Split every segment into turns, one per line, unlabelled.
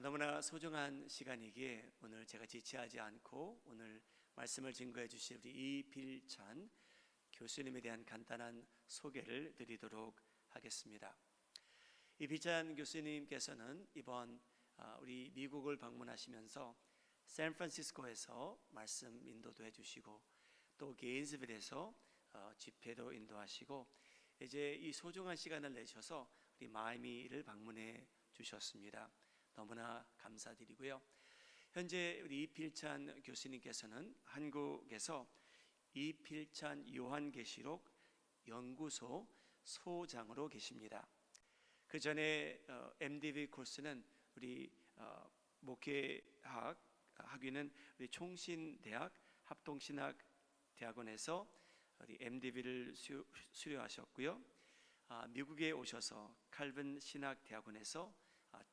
너무나 소중한 시간이기에 오늘 제가 지체하지 않고 오늘 말씀을 증거해 주실 우리 이필찬 교수님에 대한 간단한 소개를 드리도록 하겠습니다. 이필찬 교수님께서는 이번 우리 미국을 방문하시면서 샌프란시스코에서 말씀 인도도 해주시고 또 게인스빌에서 집회도 인도하시고 이제 이 소중한 시간을 내셔서 우리 마이애미를 방문해 주셨습니다. 너무나 감사드리고요. 현재 우리 이필찬 교수님께서는 한국에서 이필찬 요한계시록 연구소 소장으로 계십니다. 그 전에 MDB 코스는 우리 목회학 학위는 우리 총신대학 합동신학대학원에서 우리 MDB를 수료하셨고요. 미국에 오셔서 칼빈 신학대학원에서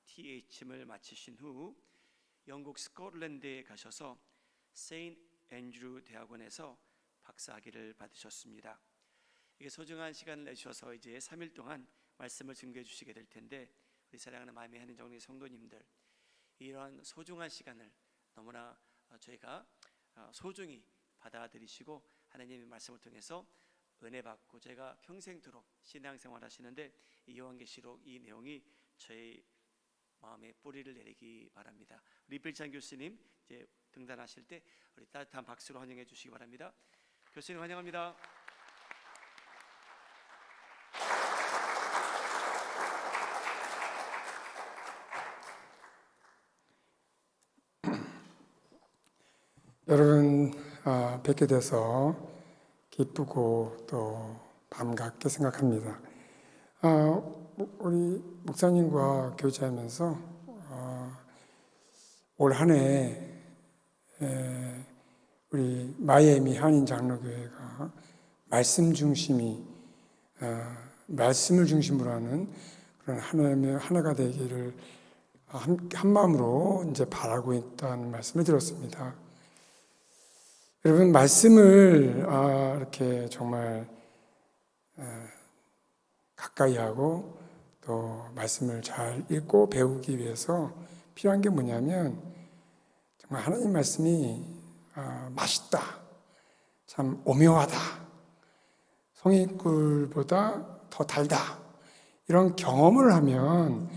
THM을 마치신 후 영국 스코틀랜드에 가셔서 세인트 앤드류 대학원에서 박사학위를 받으셨습니다. 이게 소중한 시간을 내주셔서 이제 3일 동안 말씀을 증거해 주시게 될 텐데 우리 사랑하는 마음의 한인정리 성도님들, 이러한 소중한 시간을 너무나 저희가 소중히 받아들이시고 하나님의 말씀을 통해서 은혜 받고 저희가 평생토록 신앙생활 하시는데 이 요한계시록 이 내용이 저희 마음에 뿌리를 내리기 바랍니다. 우리 이필찬 교수님 이제 등단하실 때 우리 따뜻한 박수로 환영해 주시기 바랍니다. 교수님 환영합니다.
여러분 뵙게 돼서 기쁘고 또 반갑게 생각합니다. 우리 목사님과 교제하면서 올 한 해 우리 마이애미 한인 장로교회가 말씀을 중심으로 하는 그런 하나님의 하나가 되기를 한 마음으로 이제 바라고 있다는 말씀을 들었습니다. 여러분, 말씀을 이렇게 정말 가까이 하고 또 말씀을 잘 읽고 배우기 위해서 필요한 게 뭐냐면 정말 하나님 말씀이 맛있다, 참 오묘하다, 송이꿀보다 더 달다, 이런 경험을 하면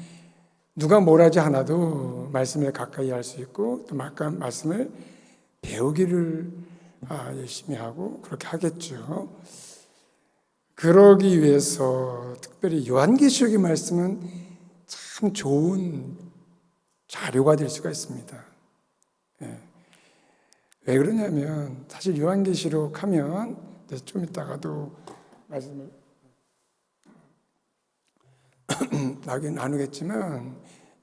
누가 뭘 하지 않아도 말씀을 가까이 할 수 있고 또 말씀을 배우기를 열심히 하고 그렇게 하겠죠. 그러기 위해서 특별히 요한계시록의 말씀은 참 좋은 자료가 될 수가 있습니다. 왜 그러냐면 사실 요한계시록 하면 좀 이따가도 말씀을 나누겠지만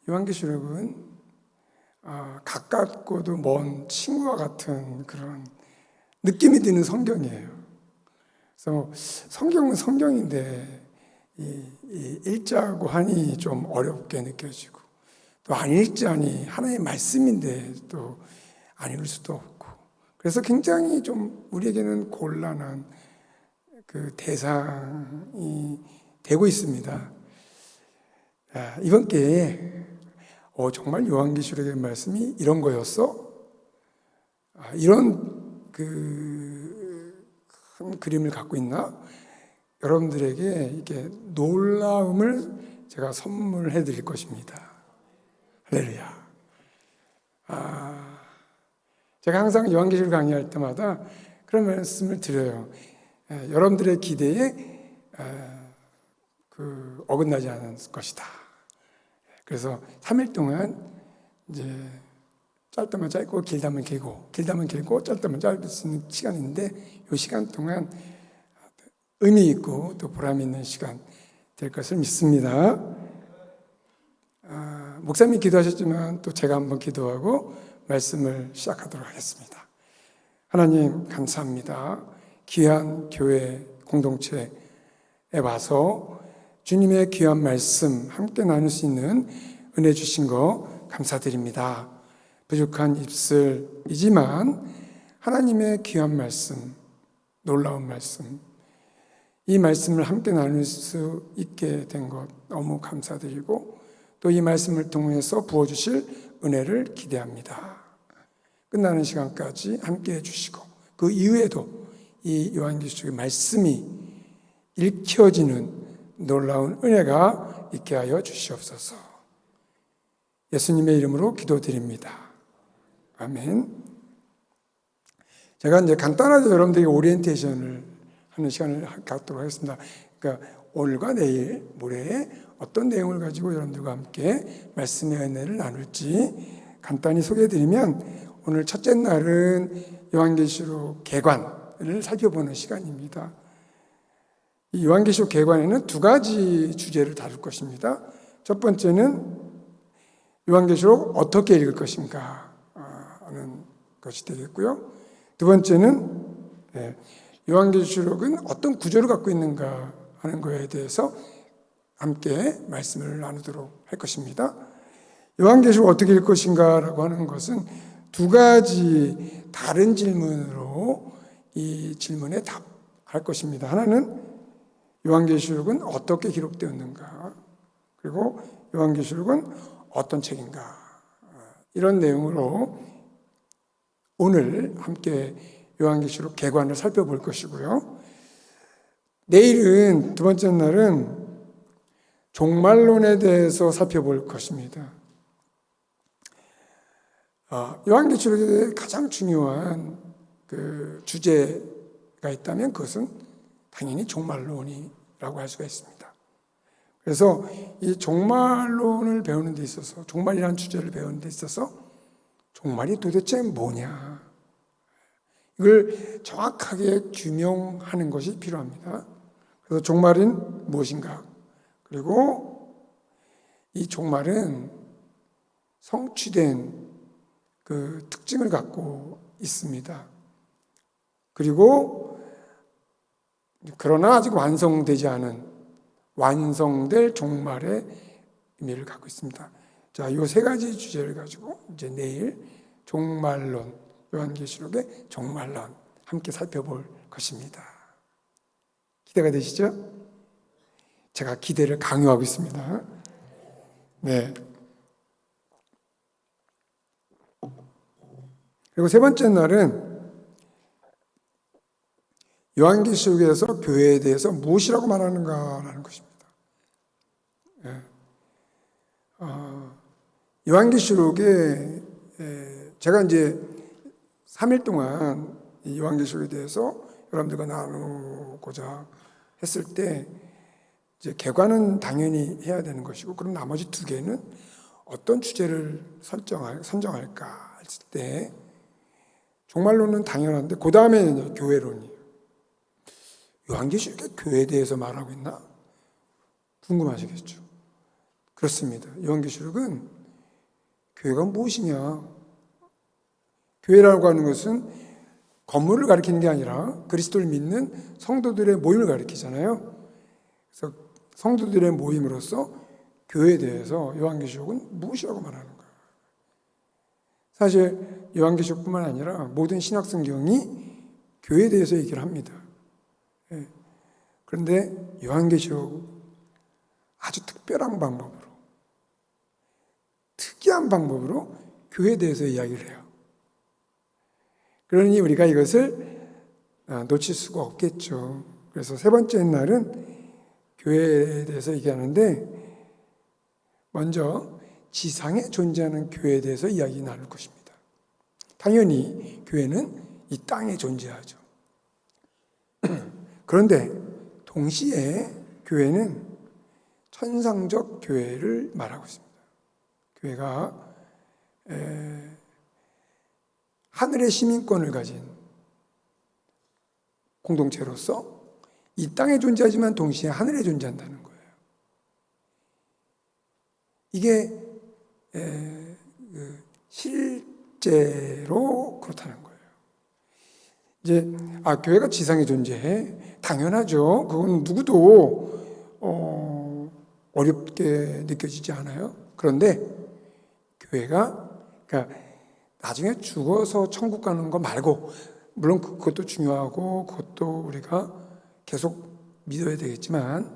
요한계시록은 가깝고도 먼 친구와 같은 그런 느낌이 드는 성경이에요. 그래서 성경은 성경인데 이 읽자고 하니 좀 어렵게 느껴지고 또 안 읽자니 하나의 말씀인데 또 안 읽을 수도 없고 그래서 굉장히 좀 우리에게는 곤란한 그 대상이 되고 있습니다. 이번 기회에 정말 요한계시록의 말씀이 이런 거였어? 이런 큰 그림을 갖고 있나? 여러분들에게 이렇게 놀라움을 제가 선물해 드릴 것입니다. 할렐루야. 제가 항상 요한계시록 강의할 때마다 그런 말씀을 드려요. 여러분들의 기대에 어긋나지 않을 것이다. 그래서 3일 동안 이제 짧다면 짧고 길다면 길고 길다면 길고 짧다면 짧을 수 있는 시간인데 이 시간 동안 의미 있고 또 보람 있는 시간 될 것을 믿습니다. 목사님이 기도하셨지만 또 제가 한번 기도하고 말씀을 시작하도록 하겠습니다. 하나님 감사합니다. 귀한 교회 공동체에 와서 주님의 귀한 말씀 함께 나눌 수 있는 은혜 주신 거 감사드립니다. 부족한 입술이지만 하나님의 귀한 말씀, 놀라운 말씀, 이 말씀을 함께 나눌 수 있게 된 것 너무 감사드리고 또 이 말씀을 통해서 부어주실 은혜를 기대합니다. 끝나는 시간까지 함께 해주시고 그 이후에도 이 요한계시록의 말씀이 읽혀지는 놀라운 은혜가 있게 하여 주시옵소서. 예수님의 이름으로 기도드립니다. 아멘. 제가 이제 간단하게 여러분들에게 오리엔테이션을 하는 시간을 갖도록 하겠습니다. 그러니까 오늘과 내일, 모레에 어떤 내용을 가지고 여러분들과 함께 말씀의 은혜를 나눌지 간단히 소개해드리면, 오늘 첫째 날은 요한계시록 개관을 살펴보는 시간입니다. 이 요한계시록 개관에는 두 가지 주제를 다룰 것입니다. 첫 번째는 요한계시록 어떻게 읽을 것인가 하는 것이 되겠고요. 두 번째는 요한계시록은 어떤 구조를 갖고 있는가 하는 것에 대해서 함께 말씀을 나누도록 할 것입니다. 요한계시록 어떻게 읽을 것인가 라고 하는 것은 두 가지 다른 질문으로 이 질문에 답할 것입니다. 하나는 요한계시록은 어떻게 기록되었는가, 그리고 요한계시록은 어떤 책인가, 이런 내용으로 오늘 함께 요한계시록 개관을 살펴볼 것이고요. 내일은 두 번째 날은 종말론에 대해서 살펴볼 것입니다. 요한계시록의 가장 중요한 그 주제가 있다면 그것은 당연히 종말론이라고 할 수가 있습니다. 그래서 이 종말론을 배우는 데 있어서, 종말이라는 주제를 배우는 데 있어서 종말이 도대체 뭐냐, 이걸 정확하게 규명하는 것이 필요합니다. 그래서 종말은 무엇인가, 그리고 이 종말은 성취된 그 특징을 갖고 있습니다. 그리고 그러나 아직 완성되지 않은 완성될 종말의 의미를 갖고 있습니다. 자, 이 세 가지 주제를 가지고 이제 내일 종말론, 요한계시록의 종말론 함께 살펴볼 것입니다. 기대가 되시죠? 제가 기대를 강요하고 있습니다. 네. 그리고 세 번째 날은 요한계시록에서 교회에 대해서 무엇이라고 말하는가라는 것입니다. 요한계시록에 제가 이제 3일 동안 이 요한계시록에 대해서 여러분들과 나누고자 했을 때, 이제 개관은 당연히 해야 되는 것이고, 그럼 나머지 두 개는 어떤 주제를 선정할까 했을 때, 종말론은 당연한데 그 다음에 교회론이에요. 요한계시록에 교회에 대해서 말하고 있나? 궁금하시겠죠? 그렇습니다. 요한계시록은 교회가 무엇이냐? 교회라고 하는 것은 건물을 가리키는 게 아니라 그리스도를 믿는 성도들의 모임을 가리키잖아요. 그래서 성도들의 모임으로서 교회에 대해서 요한계시록은 무엇이라고 말하는 거예요? 사실 요한계시록뿐만 아니라 모든 신약성경이 교회에 대해서 얘기를 합니다. 그런데 요한계시록 아주 특별한 방법으로, 특이한 방법으로 교회에 대해서 이야기를 해요. 그러니 우리가 이것을 놓칠 수가 없겠죠. 그래서 세 번째 날은 교회에 대해서 얘기하는데, 먼저 지상에 존재하는 교회에 대해서 이야기 나눌 것입니다. 당연히 교회는 이 땅에 존재하죠. 그런데 동시에 교회는 천상적 교회를 말하고 있습니다. 교회가 하늘의 시민권을 가진 공동체로서 이 땅에 존재하지만 동시에 하늘에 존재한다는 거예요. 이게 실제로 그렇다는 거예요. 이제 교회가 지상에 존재해, 당연하죠. 그건 누구도 어렵게 느껴지지 않아요. 그런데 교회가, 그러니까 나중에 죽어서 천국 가는 거 말고, 물론 그것도 중요하고 그것도 우리가 계속 믿어야 되겠지만,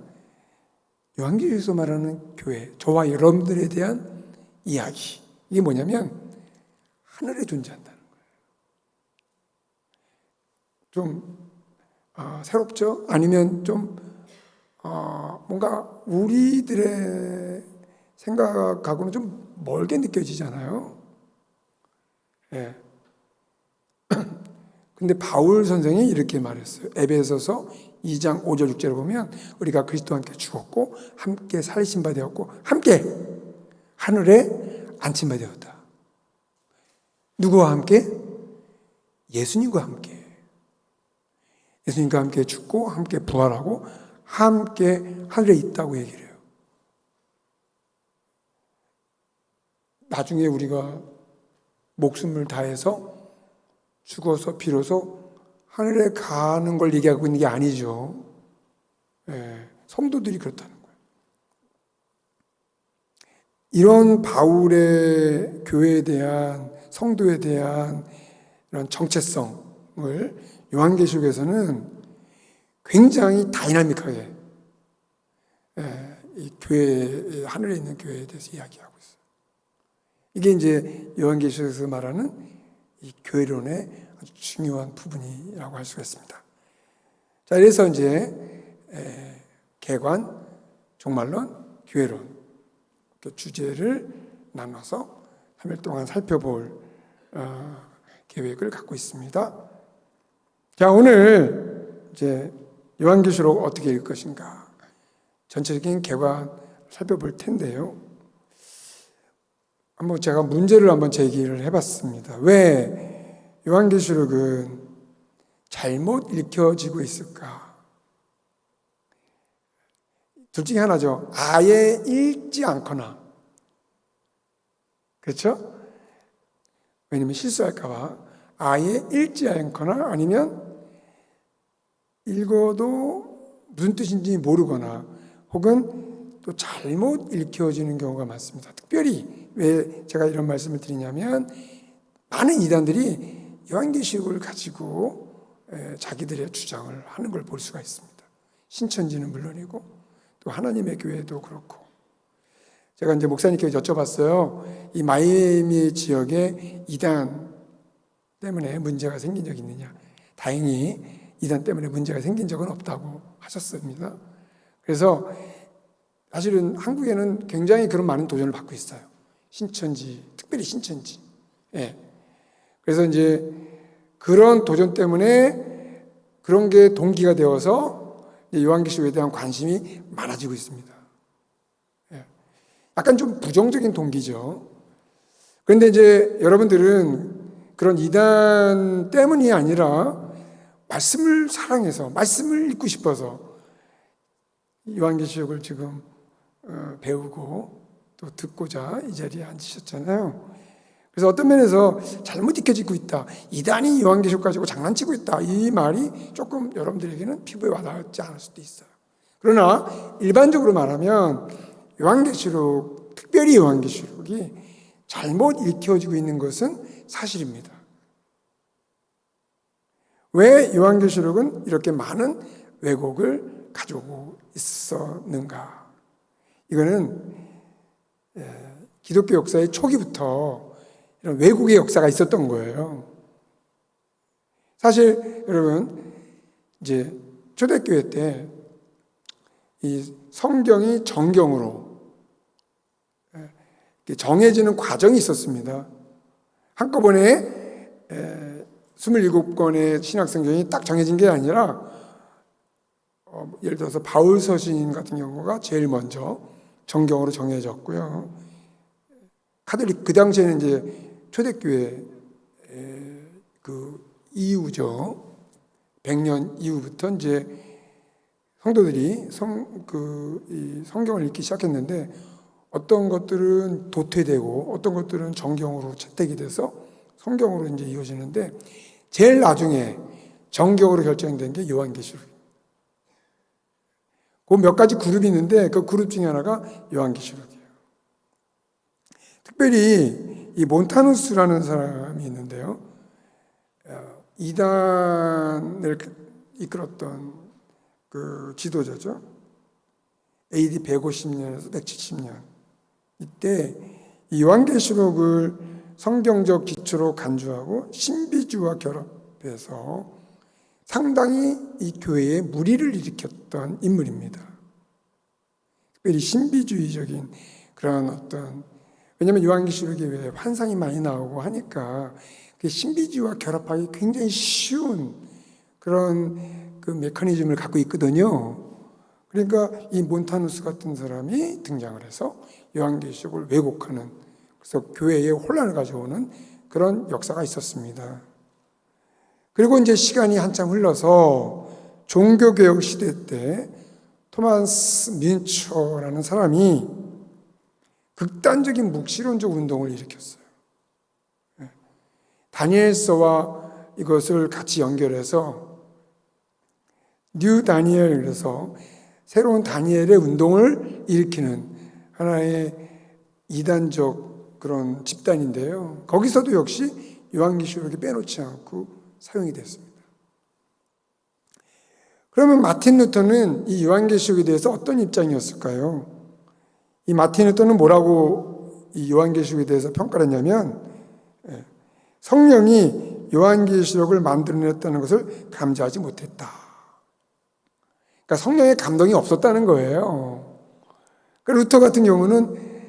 요한계시록에서 말하는 교회, 저와 여러분들에 대한 이야기, 이게 뭐냐면 하늘에 존재한다는 거예요. 좀 새롭죠? 아니면 좀 뭔가 우리들의 생각하고는 좀 멀게 느껴지잖아요. 예. 근데 바울 선생이 이렇게 말했어요. 에베소서 2장 5절 6절을 보면 우리가 그리스도와 함께 죽었고 함께 살리신 바 되었고 함께 하늘에 앉힌 바 되었다. 누구와 함께? 예수님과 함께. 예수님과 함께 죽고 함께 부활하고 함께 하늘에 있다고 얘기를 해요. 나중에 우리가 목숨을 다해서 죽어서 비로소 하늘에 가는 걸 얘기하고 있는 게 아니죠. 예, 성도들이 그렇다는 거예요. 이런 바울의 교회에 대한, 성도에 대한 이런 정체성을 요한계시록에서는 굉장히 다이나믹하게 이 교회, 하늘에 있는 교회에 대해서 이야기하고 있어요. 이게 이제 요한계시록에서 말하는 이 교회론의 아주 중요한 부분이라고 할 수가 있습니다. 자, 그래서 이제 개관, 종말론, 교회론 그 주제를 나눠서 3일 동안 살펴볼 계획을 갖고 있습니다. 자, 오늘 이제 요한계시록 어떻게 읽을 것인가 전체적인 개관 살펴볼 텐데요. 한번 제가 문제를 한번 제기를 해봤습니다. 왜 요한계시록은 잘못 읽혀지고 있을까? 둘 중에 하나죠. 아예 읽지 않거나. 그렇죠? 왜냐면 실수할까봐. 아예 읽지 않거나 아니면 읽어도 무슨 뜻인지 모르거나 혹은 또 잘못 읽혀지는 경우가 많습니다. 특별히 왜 제가 이런 말씀을 드리냐면 많은 이단들이 요한계시록을 가지고 자기들의 주장을 하는 걸 볼 수가 있습니다. 신천지는 물론이고 또 하나님의 교회도 그렇고. 제가 이제 목사님께 여쭤봤어요. 이 마이애미 지역에 이단 때문에 문제가 생긴 적이 있느냐. 다행히 이단 때문에 문제가 생긴 적은 없다고 하셨습니다. 그래서 사실은 한국에는 굉장히 그런 많은 도전을 받고 있어요. 신천지, 특별히 신천지. 예. 그래서 이제 그런 도전 때문에 그런 게 동기가 되어서 요한계시록에 대한 관심이 많아지고 있습니다. 예. 약간 좀 부정적인 동기죠. 그런데 이제 여러분들은 그런 이단 때문이 아니라 말씀을 사랑해서, 말씀을 읽고 싶어서 요한계시록을 지금 배우고 또 듣고자 이 자리에 앉으셨잖아요. 그래서 어떤 면에서 잘못 익혀지고 있다. 이단이 요한계시록 가지고 장난치고 있다. 이 말이 조금 여러분들에게는 피부에 와닿지 않을 수도 있어요. 그러나 일반적으로 말하면 요한계시록, 특별히 요한계시록이 잘못 읽혀지고 있는 것은 사실입니다. 왜 요한계시록은 이렇게 많은 왜곡을 가지고 있었는가? 이거는 기독교 역사의 초기부터 이런 왜곡의 역사가 있었던 거예요. 사실 여러분 이제 초대교회 때 이 성경이 정경으로 정해지는 과정이 있었습니다. 한꺼번에 27권의 신약성경이 딱 정해진 게 아니라 예를 들어서 바울 서신 같은 경우가 제일 먼저 정경으로 정해졌고요. 카톨릭 그 당시에는 이제 초대교회 그 이후죠. 100년 이후부터 이제 성도들이 성경을 읽기 시작했는데 어떤 것들은 도태되고 어떤 것들은 정경으로 채택이 돼서 성경으로 이제 이어지는데 제일 나중에 정경으로 결정된 게 요한계시록. 그 몇 가지 그룹이 있는데 그 그룹 중에 하나가 요한계시록이에요. 특별히 이 몬타누스라는 사람이 있는데요. 이단을 이끌었던 그 지도자죠. AD 150년에서 170년 이때 이 요한계시록을 성경적 기초로 간주하고 신비주의와 결합해서 상당히 이 교회에 무리를 일으켰던 인물입니다. 특별히 신비주의적인 그런 어떤, 왜냐하면 요한계시록에 왜 환상이 많이 나오고 하니까 그 신비주의와 결합하기 굉장히 쉬운 그런 그 메커니즘을 갖고 있거든요. 그러니까 이 몬타누스 같은 사람이 등장을 해서 요한계시록을 왜곡하는, 그래서 교회에 혼란을 가져오는 그런 역사가 있었습니다. 그리고 이제 시간이 한참 흘러서 종교개혁 시대 때 토마스 뮌처라는 사람이 극단적인 묵시론적 운동을 일으켰어요. 다니엘서와 이것을 같이 연결해서 뉴 다니엘, 그래서 새로운 다니엘의 운동을 일으키는 하나의 이단적 그런 집단인데요. 거기서도 역시 요한계시록이 빼놓지 않고 사용이 됐습니다. 그러면 마틴 루터는 이 요한계시록에 대해서 어떤 입장이었을까요? 이 마틴 루터는 뭐라고 이 요한계시록에 대해서 평가를 했냐면, 성령이 요한계시록을 만들어냈다는 것을 감지하지 못했다. 그러니까 성령의 감동이 없었다는 거예요. 루터 같은 경우는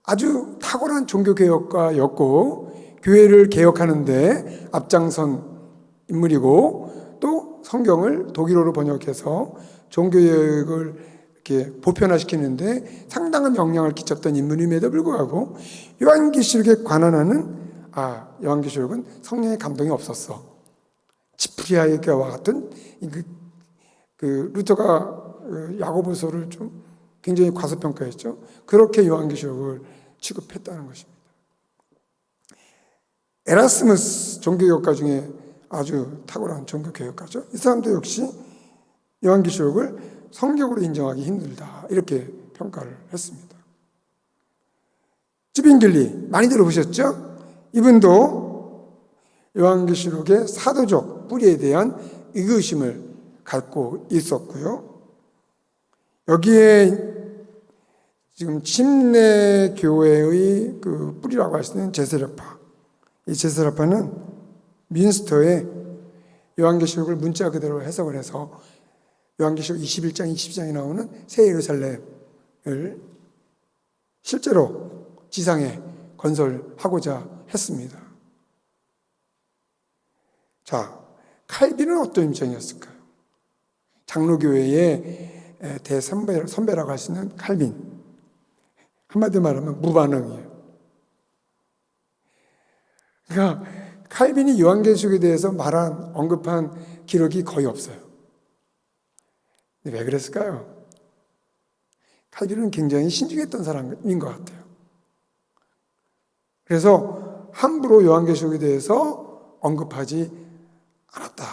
아주 탁월한 종교개혁가였고 교회를 개혁하는데 앞장선 인물이고, 또 성경을 독일어로 번역해서 종교개혁을 이렇게 보편화시키는데 상당한 영향을 끼쳤던 인물임에도 불구하고 요한계시록에 관한 요한계시록은 성령의 감동이 없었어. 지프리아에게와 같은 루터가 야고보서를 좀 굉장히 과소평가했죠. 그렇게 요한계시록을 취급했다는 것입니다. 에라스무스 종교개혁가 중에 아주 탁월한 종교개혁가죠. 이 사람도 역시 요한계시록을 성경으로 인정하기 힘들다, 이렇게 평가를 했습니다. 찌빙길리 많이 들어보셨죠? 이분도 요한계시록의 사도적 뿌리에 대한 의구심을 갖고 있었고요. 여기에 지금 침례 교회의 그 뿌리라고 할 수 있는 제세례파, 이 제세례파는 민스터에 요한계시록을 문자 그대로 해석을 해서 요한계시록 21장, 22장에 나오는 새 예루살렘을 실제로 지상에 건설하고자 했습니다. 자, 칼빈은 어떤 입장이었을까요? 장로교회의 대선배라고 할 수 있는 칼빈. 한마디로 말하면 무반응이에요. 그러니까 칼빈이 요한계시록에 대해서 언급한 기록이 거의 없어요. 근데 왜 그랬을까요? 칼빈은 굉장히 신중했던 사람인 것 같아요. 그래서 함부로 요한계시록에 대해서 언급하지 않았다.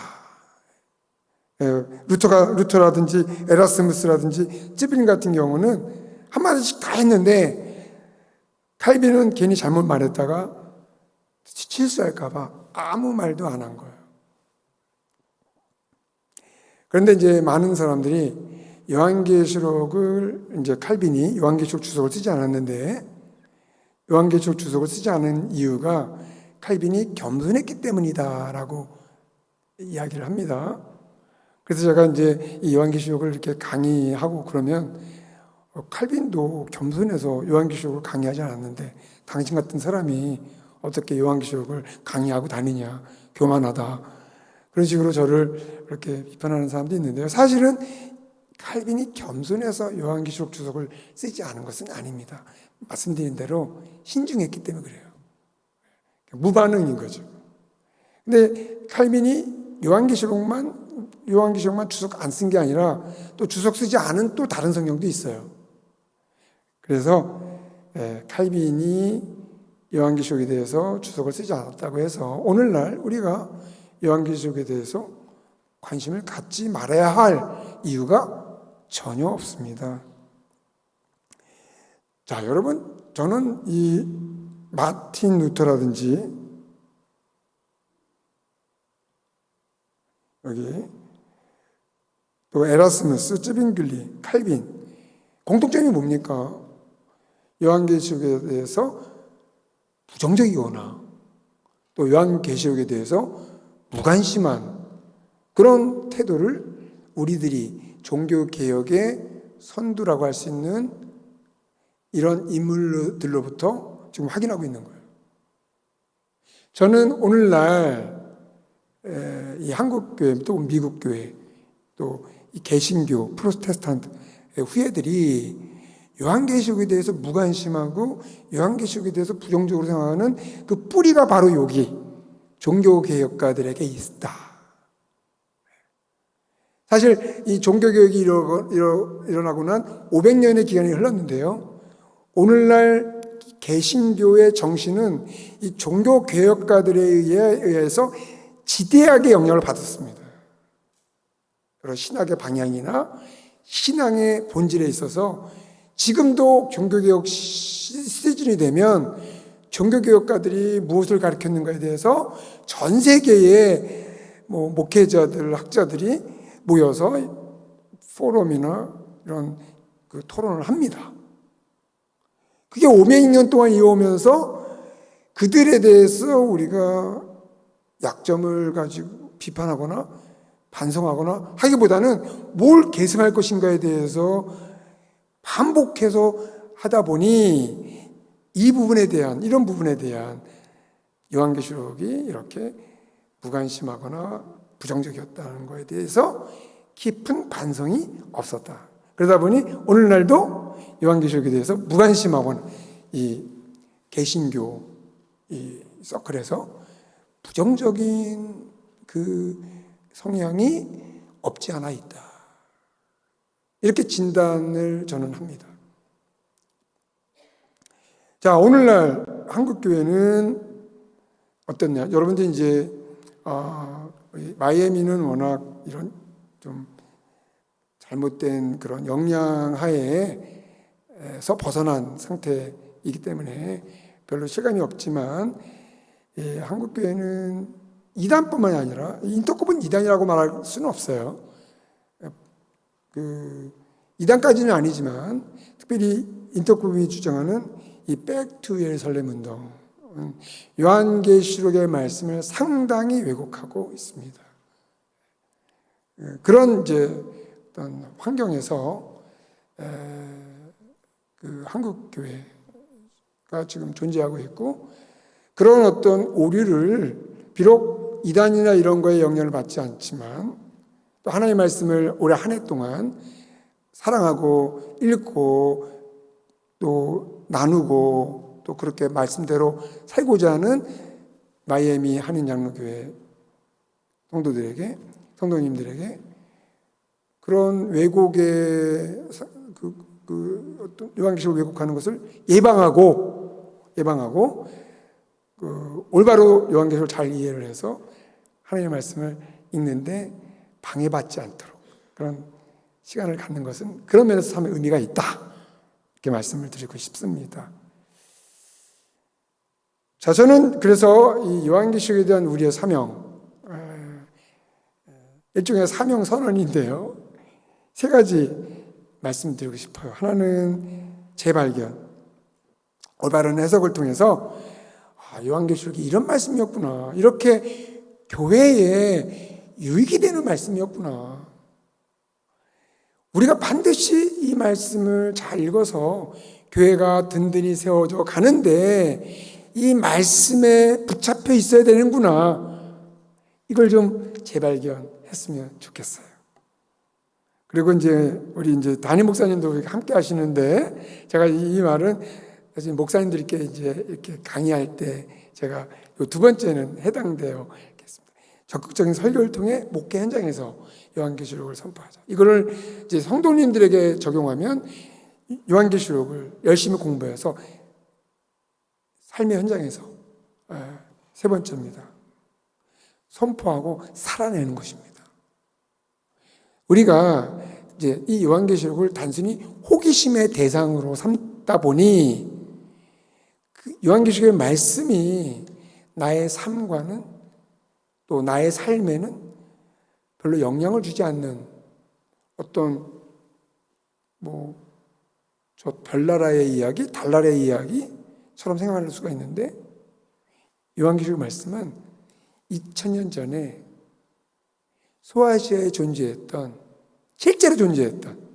루터라든지 에라스무스라든지 찌브린 같은 경우는 한마디씩 다 했는데 칼빈은 괜히 잘못 말했다가 실수할까봐 아무 말도 안 한 거예요. 그런데 이제 많은 사람들이 요한계시록을, 이제 칼빈이 요한계시록 주석을 쓰지 않았는데, 요한계시록 주석을 쓰지 않은 이유가 칼빈이 겸손했기 때문이다라고 이야기를 합니다. 그래서 제가 이제 이 요한계시록을 이렇게 강의하고 그러면 칼빈도 겸손해서 요한계시록을 강의하지 않았는데 당신 같은 사람이 어떻게 요한계시록을 강의하고 다니냐, 교만하다, 그런 식으로 저를 이렇게 비판하는 사람도 있는데요. 사실은 칼빈이 겸손해서 요한계시록 주석을 쓰지 않은 것은 아닙니다. 말씀드린 대로 신중했기 때문에 그래요. 무반응인 거죠. 근데 칼빈이 요한계시록만 주석 안 쓴 게 아니라 또 주석 쓰지 않은 또 다른 성경도 있어요. 그래서 칼빈이 요한계시록에 대해서 주석을 쓰지 않았다고 해서 오늘날 우리가 요한계시록에 대해서 관심을 갖지 말아야 할 이유가 전혀 없습니다. 자, 여러분, 저는 이 마틴 루터라든지 여기 또 에라스무스, 쯔빙글리, 칼빈, 공통점이 뭡니까? 요한계시록에 대해서 부정적이거나 또 요한계시록에 대해서 무관심한 그런 태도를 우리들이 종교개혁의 선두라고 할 수 있는 이런 인물들로부터 지금 확인하고 있는 거예요. 저는 오늘날 이 한국교회 또 미국교회 또 이 개신교 프로테스탄트 후예들이 요한계시록에 대해서 무관심하고 요한계시록에 대해서 부정적으로 생각하는 그 뿌리가 바로 여기 종교개혁가들에게 있다. 사실 이 종교개혁이 일어나고 난 500년의 기간이 흘렀는데요. 오늘날 개신교의 정신은 이 종교개혁가들에 의해서 지대하게 영향을 받았습니다. 여러 신학의 방향이나 신앙의 본질에 있어서 지금도 종교개혁 시즌이 되면 종교개혁가들이 무엇을 가르쳤는가에 대해서 전 세계의 목회자들, 학자들이 모여서 포럼이나 이런 그 토론을 합니다. 그게 500년 동안 이어오면서 그들에 대해서 우리가 약점을 가지고 비판하거나 반성하거나 하기보다는 뭘 개선할 것인가에 대해서 반복해서 하다 보니 이런 부분에 대한 요한계시록이 이렇게 무관심하거나 부정적이었다는 것에 대해서 깊은 반성이 없었다. 그러다 보니 오늘날도 요한계시록에 대해서 무관심하고는 이 개신교 이 서클에서 부정적인 그 성향이 없지 않아 있다. 이렇게 진단을 저는 합니다. 자, 오늘날 한국교회는 어떻냐? 여러분들 이제 마이애미는 워낙 이런 좀 잘못된 그런 영향하에서 벗어난 상태이기 때문에 별로 실감이 없지만 한국교회는 이단뿐만이 아니라 인터급은 이단이라고 말할 수는 없어요. 이단까지는 아니지만 특별히 인터급이 주장하는 이 백투 예루살렘 운동, 요한계시록의 말씀을 상당히 왜곡하고 있습니다. 그런 이제 어떤 환경에서 그 한국 교회가 지금 존재하고 있고 그런 어떤 오류를 비록 이단이나 이런 거에 영향을 받지 않지만 또 하나님의 말씀을 올해 한 해 동안 사랑하고 읽고 또 나누고 또 그렇게 말씀대로 살고자 하는 마이애미 한인장로교회 성도님들에게 그런 왜곡의 어떤 요한계시록을 왜곡하는 것을 예방하고 올바로 요한계시록을 잘 이해를 해서 하나님의 말씀을 읽는데 방해받지 않도록 그런 시간을 갖는 것은 그런 면에서 참 의미가 있다. 이렇게 말씀을 드리고 싶습니다. 자, 저는 그래서 이 요한계시록에 대한 우리의 사명, 일종의 사명 선언인데요. 세 가지 말씀드리고 싶어요. 하나는 재발견, 올바른 해석을 통해서 요한계시록이 이런 말씀이었구나. 이렇게 교회에 유익이 되는 말씀이었구나. 우리가 반드시 이 말씀을 잘 읽어서 교회가 든든히 세워져 가는데 이 말씀에 붙잡혀 있어야 되는구나. 이걸 좀 재발견했으면 좋겠어요. 그리고 우리 담임 목사님도 함께 하시는데 제가 이 말은 사실 목사님들께 이렇게 강의할 때 제가 두 번째는 해당되어 있겠습니다. 적극적인 설교를 통해 목회 현장에서 요한계시록을 선포하자. 이거를 이제 성도님들에게 적용하면 요한계시록을 열심히 공부해서 삶의 현장에서 세 번째입니다. 선포하고 살아내는 것입니다. 우리가 이제 이 요한계시록을 단순히 호기심의 대상으로 삼다 보니 요한계시록의 말씀이 나의 삶과는 또 나의 삶에는 별로 영향을 주지 않는 어떤 저 별나라의 이야기, 달나라의 이야기처럼 생각할 수가 있는데 요한계시록 말씀은 2000년 전에 소아시아에 존재했던, 실제로 존재했던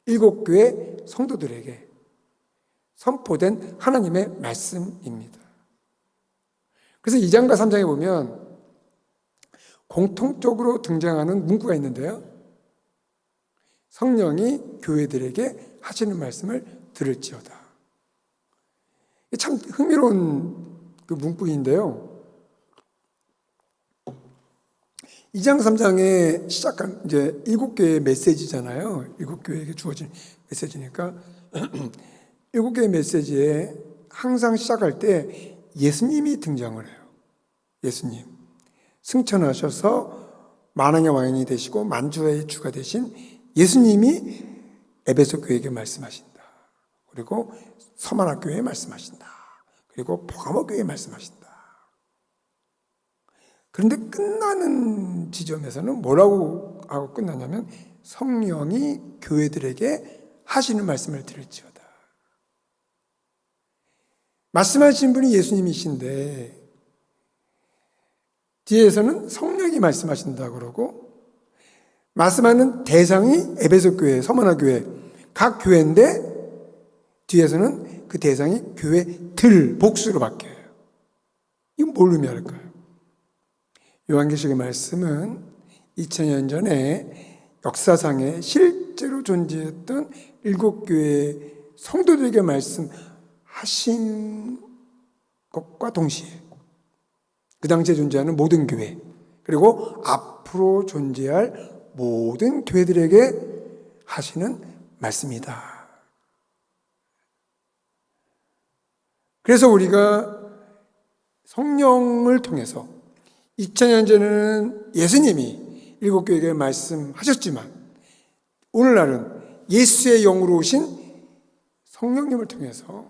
7교회 성도들에게 선포된 하나님의 말씀입니다. 그래서 2장과 3장에 보면 공통적으로 등장하는 문구가 있는데요. 성령이 교회들에게 하시는 말씀을 들을지어다. 참 흥미로운 그 문구인데요. 2장, 3장에 시작한 이제 7교회의 메시지잖아요. 7교회에게 주어진 메시지니까 7교회 메시지에 항상 시작할 때 예수님이 등장을 해요. 예수님. 승천하셔서 만왕의 왕이 되시고 만주의 주가 되신 예수님이 에베소 교회에게 말씀하신다. 그리고 서만화 교회에 말씀하신다. 그리고 포가모 교회에 말씀하신다. 그런데 끝나는 지점에서는 뭐라고 하고 끝나냐면 성령이 교회들에게 하시는 말씀을 들을지어다. 말씀하신 분이 예수님이신데 뒤에서는 성령이 말씀하신다고 그러고 말씀하는 대상이 에베소 교회, 서만화 교회, 각 교회인데 뒤에서는 그 대상이 교회들, 복수로 바뀌어요. 이건 뭘 의미할까요? 요한계시록의 말씀은 2000년 전에 역사상에 실제로 존재했던 7교회 성도들에게 말씀하신 것과 동시에 그 당시에 존재하는 모든 교회, 그리고 앞으로 존재할 모든 교회들에게 하시는 말씀이다. 그래서 우리가 성령을 통해서 2000년 전에는 예수님이 7교회에게 말씀하셨지만 오늘날은 예수의 영으로 오신 성령님을 통해서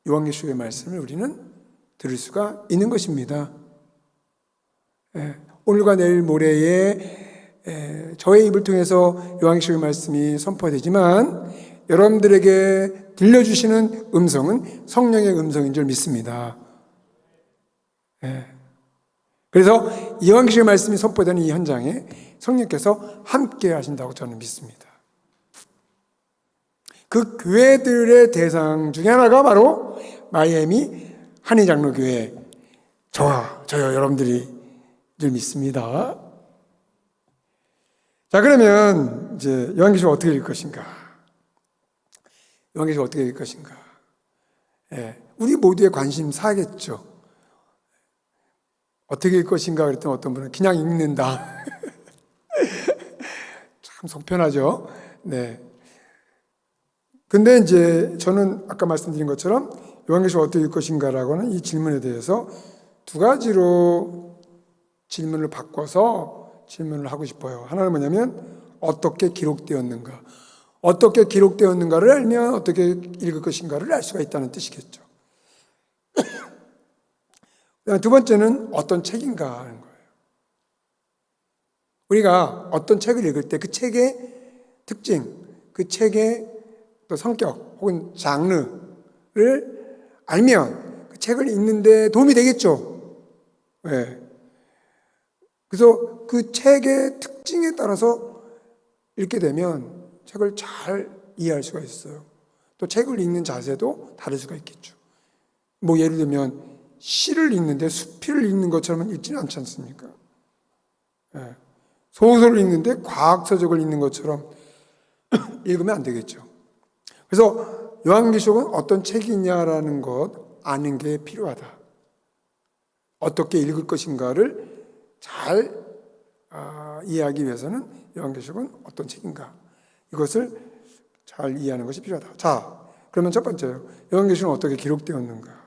요한계시록의 말씀을 우리는 들을 수가 있는 것입니다. 오늘과 내일 모레에 저의 입을 통해서 요한계시록의 말씀이 선포되지만 여러분들에게 들려주시는 음성은 성령의 음성인 줄 믿습니다. 그래서 요한계시록의 말씀이 선포되는 이 현장에 성령께서 함께 하신다고 저는 믿습니다. 그 교회들의 대상 중에 하나가 바로 마이애미 한인장로교회, 저요 여러분들이 늘 믿습니다. 자, 그러면 이제 요한계시록 어떻게 읽을 것인가? 요한계시록 어떻게 읽을 것인가? 우리 모두의 관심사겠죠. 어떻게 읽을 것인가 그랬더니 어떤 분은 그냥 읽는다. 참 속편하죠. 네. 근데 이제 저는 아까 말씀드린 것처럼 요한계시록 어떻게 읽을 것인가라고 하는 이 질문에 대해서 두 가지로 질문을 바꿔서 질문을 하고 싶어요. 하나는 뭐냐면 어떻게 기록되었는가. 어떻게 기록되었는가를 알면 어떻게 읽을 것인가를 알 수가 있다는 뜻이겠죠. 두 번째는 어떤 책인가 하는 거예요. 우리가 어떤 책을 읽을 때 그 책의 특징, 그 책의 또 성격 혹은 장르를 알면 그 책을 읽는데 도움이 되겠죠. 네. 그래서 그 책의 특징에 따라서 읽게 되면 책을 잘 이해할 수가 있어요. 또 책을 읽는 자세도 다를 수가 있겠죠. 뭐 예를 들면 시를 읽는데 수필을 읽는 것처럼 읽지는 않지 않습니까? 네. 소설을 읽는데 과학서적을 읽는 것처럼 읽으면 안 되겠죠. 그래서 요한계시록은 어떤 책이냐라는 것 아는 게 필요하다. 어떻게 읽을 것인가를 잘 이해하기 위해서는 요한계시록은 어떤 책인가 이것을 잘 이해하는 것이 필요하다. 자, 그러면 첫 번째요. 요한계시록은 어떻게 기록되었는가?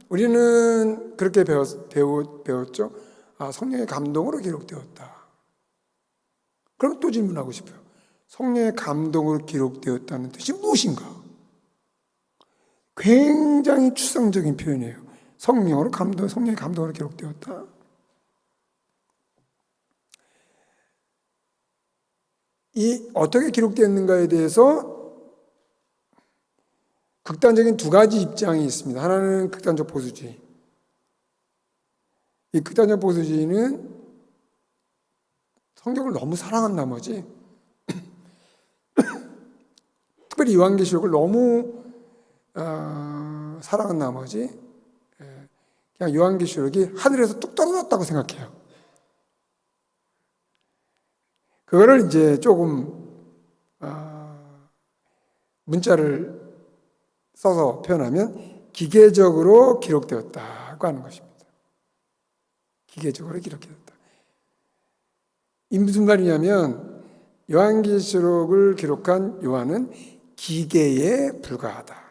우리는 그렇게 배웠죠. 성령의 감동으로 기록되었다. 그럼 또 질문하고 싶어요. 성령의 감동으로 기록되었다는 뜻이 무엇인가? 굉장히 추상적인 표현이에요. 성령의 감동으로 기록되었다. 이 어떻게 기록되었는가에 대해서 극단적인 두 가지 입장이 있습니다. 하나는 극단적 보수주의. 이 극단적 보수주의는 성경을 너무 사랑한 나머지 특별히 요한계시록을 너무 사랑한 나머지 그냥 요한계시록이 하늘에서 뚝 떨어졌다고 생각해요. 그거를 이제 조금 문자를 써서 표현하면 기계적으로 기록되었다고 하는 것입니다. 기계적으로 기록되었다. 이 무슨 말이냐면 요한계시록을 기록한 요한은 기계에 불과하다.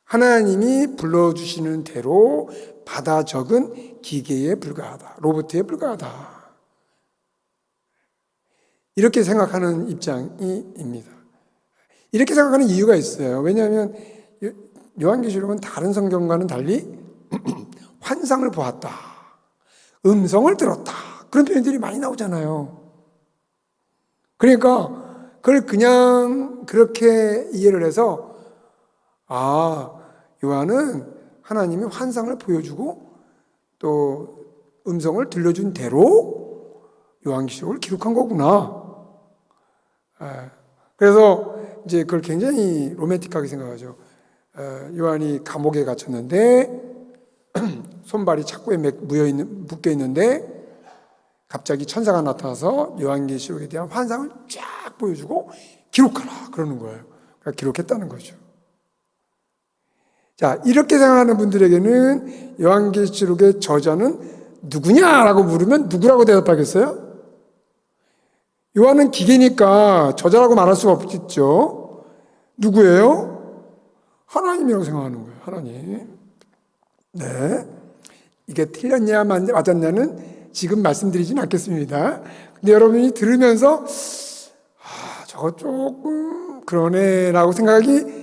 하나님이 불러주시는 대로 받아 적은 기계에 불과하다. 로봇에 불과하다. 이렇게 생각하는 입장입니다. 이렇게 생각하는 이유가 있어요. 왜냐하면 요한계시록은 다른 성경과는 달리 환상을 보았다. 음성을 들었다. 그런 표현들이 많이 나오잖아요. 그러니까 그걸 그냥 그렇게 이해를 해서 요한은 하나님이 환상을 보여주고 또 음성을 들려준 대로 요한계시록을 기록한 거구나. 그래서 이제 그걸 굉장히 로맨틱하게 생각하죠. 요한이 감옥에 갇혔는데 손발이 착고에 묶여 있는데 갑자기 천사가 나타나서 요한계시록에 대한 환상을 쫙 보여주고 기록하라 그러는 거예요. 그러니까 기록했다는 거죠. 자, 이렇게 생각하는 분들에게는 요한계시록의 저자는 누구냐라고 물으면 누구라고 대답하겠어요? 요한은 기계니까 저자라고 말할 수가 없겠죠. 누구예요? 하나님이라고 생각하는 거예요. 하나님. 네. 이게 틀렸냐 맞았냐는 지금 말씀드리진 않겠습니다. 근데 여러분이 들으면서 저거 조금 그러네라고 생각이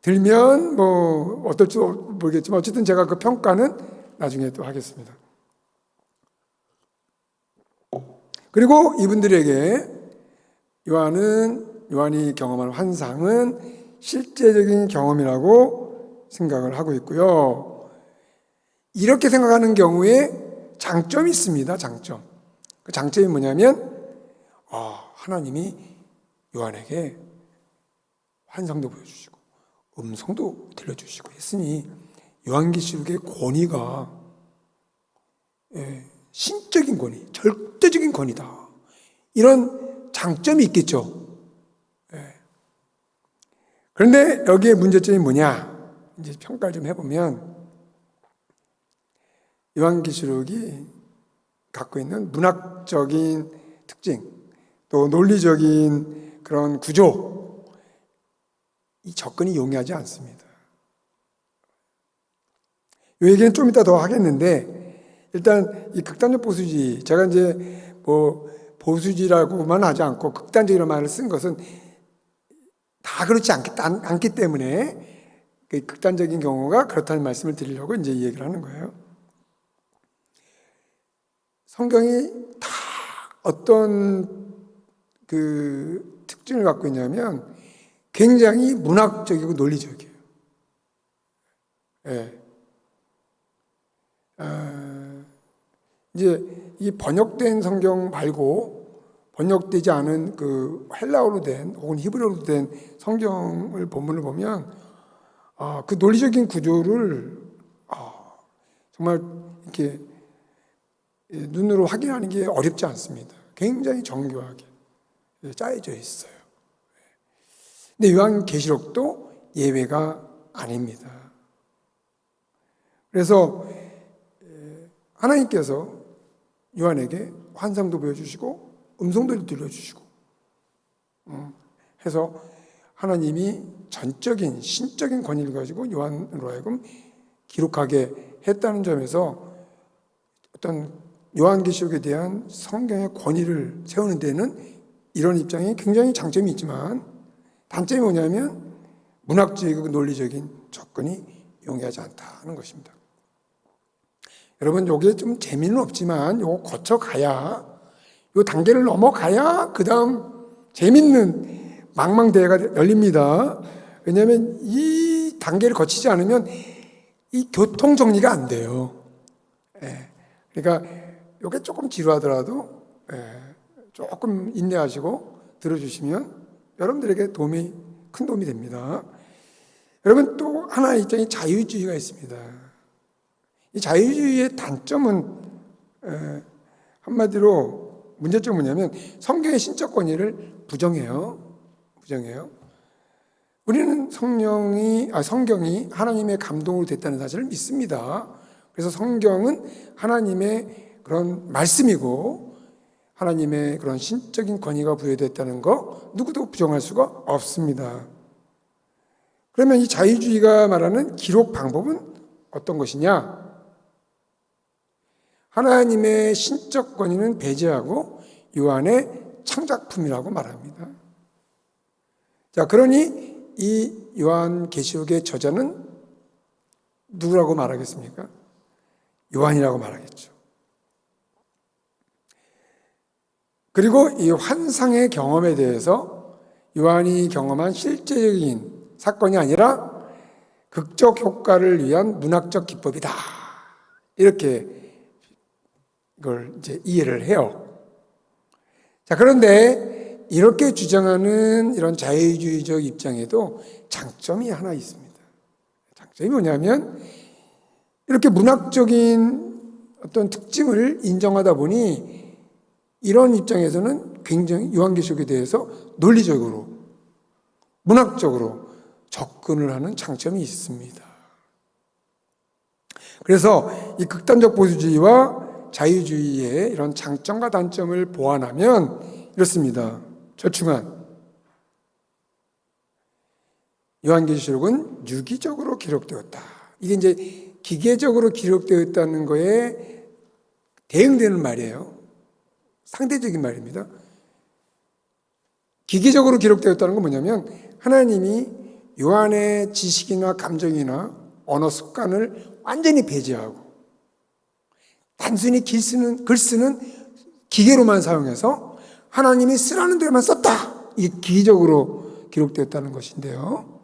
들면 뭐 어떨지 모르겠지만 어쨌든 제가 그 평가는 나중에 또 하겠습니다. 그리고 이분들에게 요한이 경험한 환상은 실제적인 경험이라고 생각을 하고 있고요. 이렇게 생각하는 경우에 장점이 있습니다. 장점. 그 장점이 뭐냐면 하나님이 요한에게 환상도 보여주시고 음성도 들려주시고 했으니 요한계시록의 권위가 신적인 권위, 절대적인 권위다. 이런 장점이 있겠죠. 그런데 여기에 문제점이 뭐냐? 이제 평가를 좀 해보면 요한계시록이 갖고 있는 문학적인 특징, 또 논리적인 그런 구조, 이 접근이 용이하지 않습니다. 이 얘기는 좀 이따 더 하겠는데 일단 이 극단적 보수주의, 제가 이제 뭐 보수주의라고만 하지 않고 극단적이라는 말을 쓴 것은 다 그렇지 않기 때문에 그 극단적인 경우가 그렇다는 말씀을 드리려고 이제 이 얘기를 하는 거예요. 성경이 다 어떤 그 특징을 갖고 있냐면 굉장히 문학적이고 논리적이에요. 이제 이 번역된 성경 말고 번역되지 않은 그 헬라어로 된 혹은 히브리어로 된 성경을 본문을 보면 그 논리적인 구조를 정말 이렇게 눈으로 확인하는 게 어렵지 않습니다. 굉장히 정교하게 짜여져 있어요. 근데 요한계시록도 예외가 아닙니다. 그래서 하나님께서 요한에게 환상도 보여주시고 음성도 들려주시고 해서 하나님이 전적인 신적인 권위를 가지고 요한으로 하여금 기록하게 했다는 점에서 어떤 요한계시록에 대한 성경의 권위를 세우는 데는 이런 입장이 굉장히 장점이 있지만 단점이 뭐냐면 문학적이고 논리적인 접근이 용이하지 않다는 것입니다. 여러분, 요게 좀 재미는 없지만 요거 거쳐가야, 요 단계를 넘어가야 그 다음 재밌는 망망대해가 열립니다. 왜냐하면 이 단계를 거치지 않으면 이 교통 정리가 안 돼요. 그러니까 이게 조금 지루하더라도 조금 인내하시고 들어주시면 여러분들에게 큰 도움이 됩니다. 여러분, 또 하나의 입장이 자유주의가 있습니다. 이 자유주의의 단점은 한마디로 문제점은 뭐냐면 성경의 신적 권위를 부정해요. 우리는 성경이 하나님의 감동으로 됐다는 사실을 믿습니다. 그래서 성경은 하나님의 그런 말씀이고 하나님의 그런 신적인 권위가 부여됐다는 거 누구도 부정할 수가 없습니다. 그러면 이 자유주의가 말하는 기록 방법은 어떤 것이냐? 하나님의 신적 권위는 배제하고 요한의 창작품이라고 말합니다. 자, 그러니 이 요한계시록의 저자는 누구라고 말하겠습니까? 요한이라고 말하겠죠. 그리고 이 환상의 경험에 대해서 요한이 경험한 실제적인 사건이 아니라 극적 효과를 위한 문학적 기법이다. 이렇게 이걸 이제 이해를 해요. 자, 그런데 이렇게 주장하는 이런 자유주의적 입장에도 장점이 하나 있습니다. 장점이 뭐냐면 이렇게 문학적인 어떤 특징을 인정하다 보니 이런 입장에서는 굉장히 요한계시록에 대해서 논리적으로, 문학적으로 접근을 하는 장점이 있습니다. 그래서 이 극단적 보수주의와 자유주의의 이런 장점과 단점을 보완하면 이렇습니다. 저충한 요한계시록은 유기적으로 기록되었다. 이게 이제 기계적으로 기록되었다는 거에 대응되는 말이에요. 상대적인 말입니다. 기계적으로 기록되었다는 건 뭐냐면 하나님이 요한의 지식이나 감정이나 언어 습관을 완전히 배제하고 단순히 글 쓰는 기계로만 사용해서 하나님이 쓰라는 대로만 썼다. 이게 기계적으로 기록되었다는 것인데요.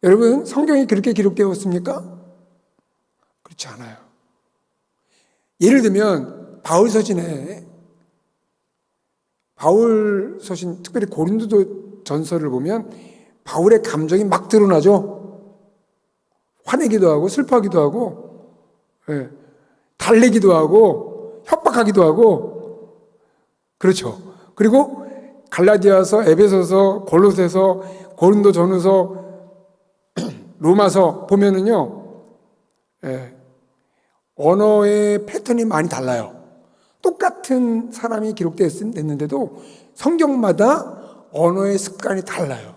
여러분, 성경이 그렇게 기록되었습니까? 그렇지 않아요. 예를 들면 바울 서신, 특별히 고린도 전서를 보면 바울의 감정이 막 드러나죠. 화내기도 하고 슬퍼하기도 하고 달래기도 하고 협박하기도 하고 그렇죠. 그리고 갈라디아서, 에베소서, 골로새서, 고린도 전후서, 로마서 보면은요, 언어의 패턴이 많이 달라요. 똑같은 사람이 기록됐는데도 성경마다 언어의 습관이 달라요.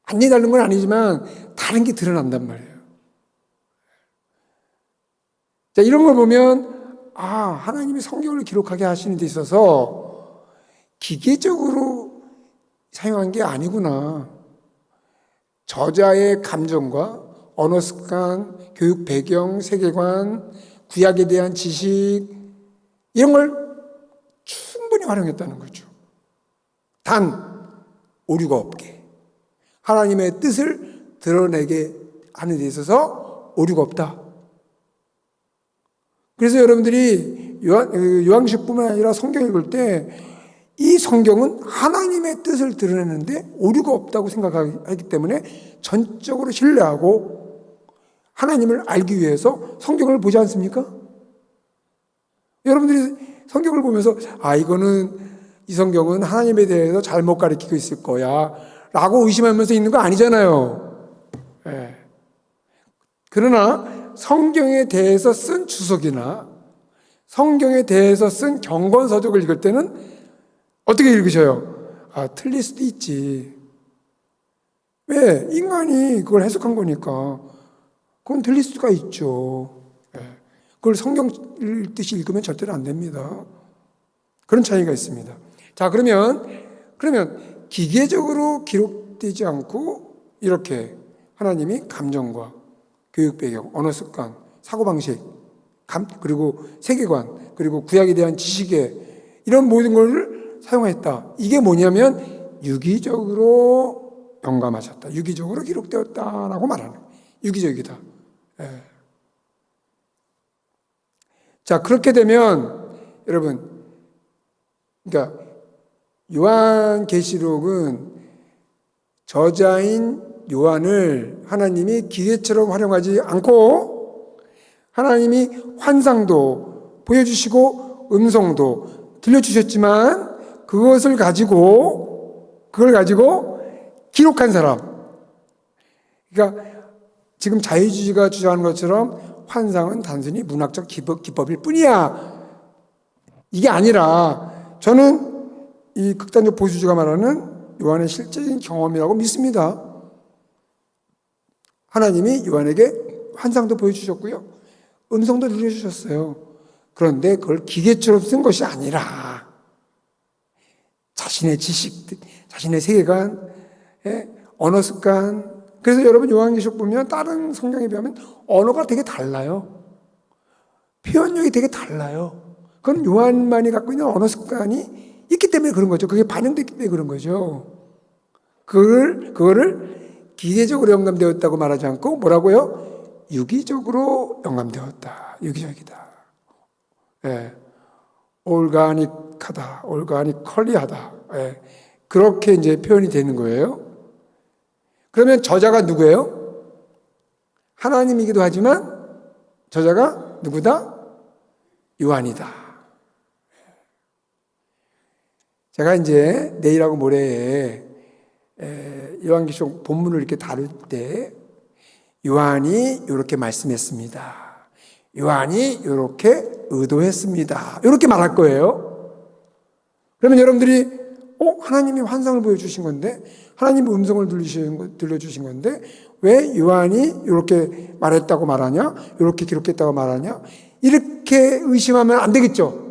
완전히 다른 건 아니지만 다른 게 드러난단 말이에요. 자, 이런 걸 보면 하나님이 성경을 기록하게 하시는 데 있어서 기계적으로 사용한 게 아니구나. 저자의 감정과 언어 습관, 교육 배경, 세계관, 구약에 대한 지식 이런 걸 충분히 활용했다는 거죠. 단 오류가 없게 하나님의 뜻을 드러내게 하는 데 있어서 오류가 없다. 그래서 여러분들이 요한계시록뿐만 아니라 성경 읽을 때 이 성경은 하나님의 뜻을 드러내는데 오류가 없다고 생각하기 때문에 전적으로 신뢰하고 하나님을 알기 위해서 성경을 보지 않습니까? 여러분들이 성경을 보면서 이 성경은 하나님에 대해서 잘못 가르치고 있을 거야 라고 의심하면서 있는 거 아니잖아요. 그러나 성경에 대해서 쓴 주석이나 성경에 대해서 쓴 경건서적을 읽을 때는 어떻게 읽으셔요? 틀릴 수도 있지. 왜? 인간이 그걸 해석한 거니까. 그건 틀릴 수가 있죠. 그걸 성경 읽듯이 읽으면 절대로 안 됩니다. 그런 차이가 있습니다. 자, 그러면 기계적으로 기록되지 않고 이렇게 하나님이 감정과 교육 배경, 언어 습관, 사고방식, 그리고 세계관, 그리고 구약에 대한 지식에 이런 모든 것을 사용했다. 이게 뭐냐면 유기적으로 영감하셨다. 유기적으로 기록되었다라고 말하는 거예요. 유기적이다. 예. 자, 그렇게 되면 여러분, 그러니까 요한계시록은 저자인 요한을 하나님이 기계처럼 활용하지 않고 하나님이 환상도 보여주시고 음성도 들려주셨지만 그걸 가지고 기록한 사람. 그러니까 지금 자유주의가 주장하는 것처럼 환상은 단순히 문학적 기법일 뿐이야. 이게 아니라 저는 이 극단적 보수주의가 말하는 요한의 실제적인 경험이라고 믿습니다. 하나님이 요한에게 환상도 보여주셨고요. 음성도 들려주셨어요. 그런데 그걸 기계처럼 쓴 것이 아니라 자신의 지식, 자신의 세계관, 언어 습관. 그래서 여러분 요한계시록 보면 다른 성경에 비하면 언어가 되게 달라요. 표현력이 되게 달라요. 그건 요한만이 갖고 있는 언어 습관이 있기 때문에 그런 거죠. 그게 반영됐기 때문에 그런 거죠. 그거를 기계적으로 영감되었다고 말하지 않고 뭐라고요? 유기적으로 영감되었다. 유기적이다. 예. 올가닉하다. 올가니컬리하다. 예. 그렇게 이제 표현이 되는 거예요. 그러면 저자가 누구예요? 하나님이기도 하지만 저자가 누구다? 요한이다. 제가 이제 내일하고 모레에 요한계시록 본문을 이렇게 다룰 때 요한이 이렇게 말씀했습니다. 요한이 이렇게 의도했습니다. 이렇게 말할 거예요. 그러면 여러분들이 하나님이 환상을 보여주신 건데 하나님이 음성을 들려주신 건데 왜 요한이 이렇게 말했다고 말하냐? 이렇게 기록했다고 말하냐? 이렇게 의심하면 안 되겠죠.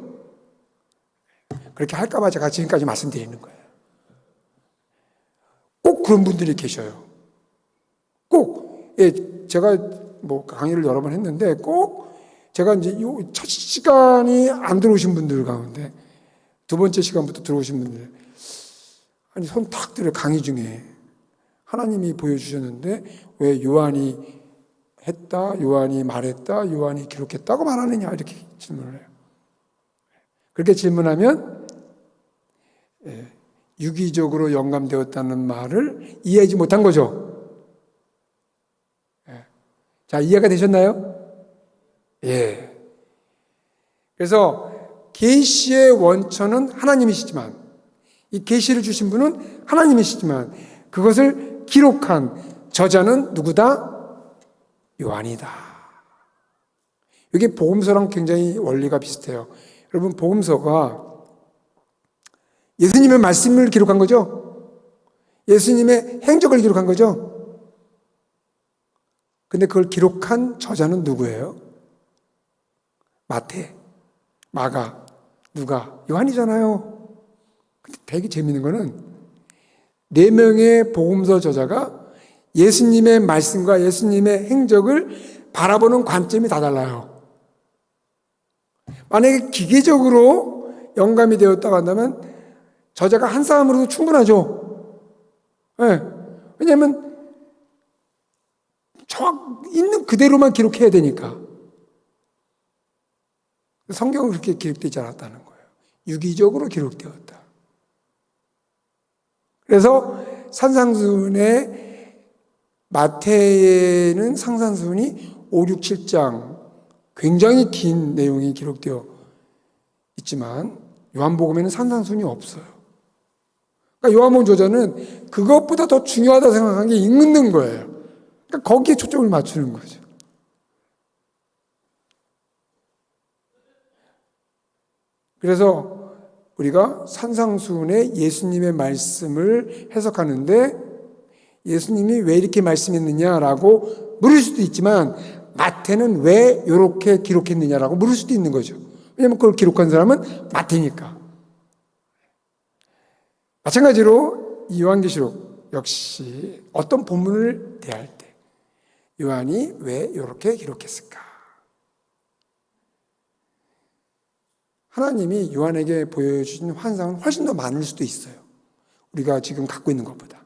그렇게 할까 봐 제가 지금까지 말씀드리는 거예요. 꼭 그런 분들이 계셔요. 꼭 제가 뭐 강의를 여러 번 했는데 꼭 제가 이제 첫 시간이 안 들어오신 분들 가운데 두 번째 시간부터 들어오신 분들 아니 손 탁 들어 강의 중에 하나님이 보여주셨는데 왜 요한이 했다, 요한이 말했다, 요한이 기록했다고 말하느냐 이렇게 질문을 해요. 그렇게 질문하면 유기적으로 영감되었다는 말을 이해하지 못한 거죠. 자, 이해가 되셨나요? 예. 그래서 계시의 원천은 하나님이시지만 이 계시를 주신 분은 하나님이시지만 그것을 기록한 저자는 누구다? 요한이다. 이게 복음서랑 굉장히 원리가 비슷해요. 여러분, 복음서가 예수님의 말씀을 기록한 거죠? 예수님의 행적을 기록한 거죠? 근데 그걸 기록한 저자는 누구예요? 마태, 마가, 누가, 요한이잖아요. 근데 되게 재밌는 거는 4명의 복음서 저자가 예수님의 말씀과 예수님의 행적을 바라보는 관점이 다 달라요. 만약에 기계적으로 영감이 되었다고 한다면 저자가 한 사람으로도 충분하죠. 네. 왜냐하면 있는 그대로만 기록해야 되니까. 성경은 그렇게 기록되지 않았다는 거예요. 유기적으로 기록되었다. 그래서 산상수훈의 마태에는 상상수훈이 5, 6, 7장 굉장히 긴 내용이 기록되어 있지만 요한복음에는 산상수훈이 없어요. 그러니까 요한복음 저자는 그것보다 더 중요하다고 생각한 게 읽는 거예요. 그러니까 거기에 초점을 맞추는 거죠. 그래서 우리가 산상수훈의 예수님의 말씀을 해석하는데 예수님이 왜 이렇게 말씀했느냐라고 물을 수도 있지만 마태는 왜 이렇게 기록했느냐라고 물을 수도 있는 거죠. 왜냐하면 그걸 기록한 사람은 마태니까. 마찬가지로 이 요한계시록 역시 어떤 본문을 대할 때 요한이 왜 이렇게 기록했을까? 하나님이 요한에게 보여주신 환상은 훨씬 더 많을 수도 있어요. 우리가 지금 갖고 있는 것보다.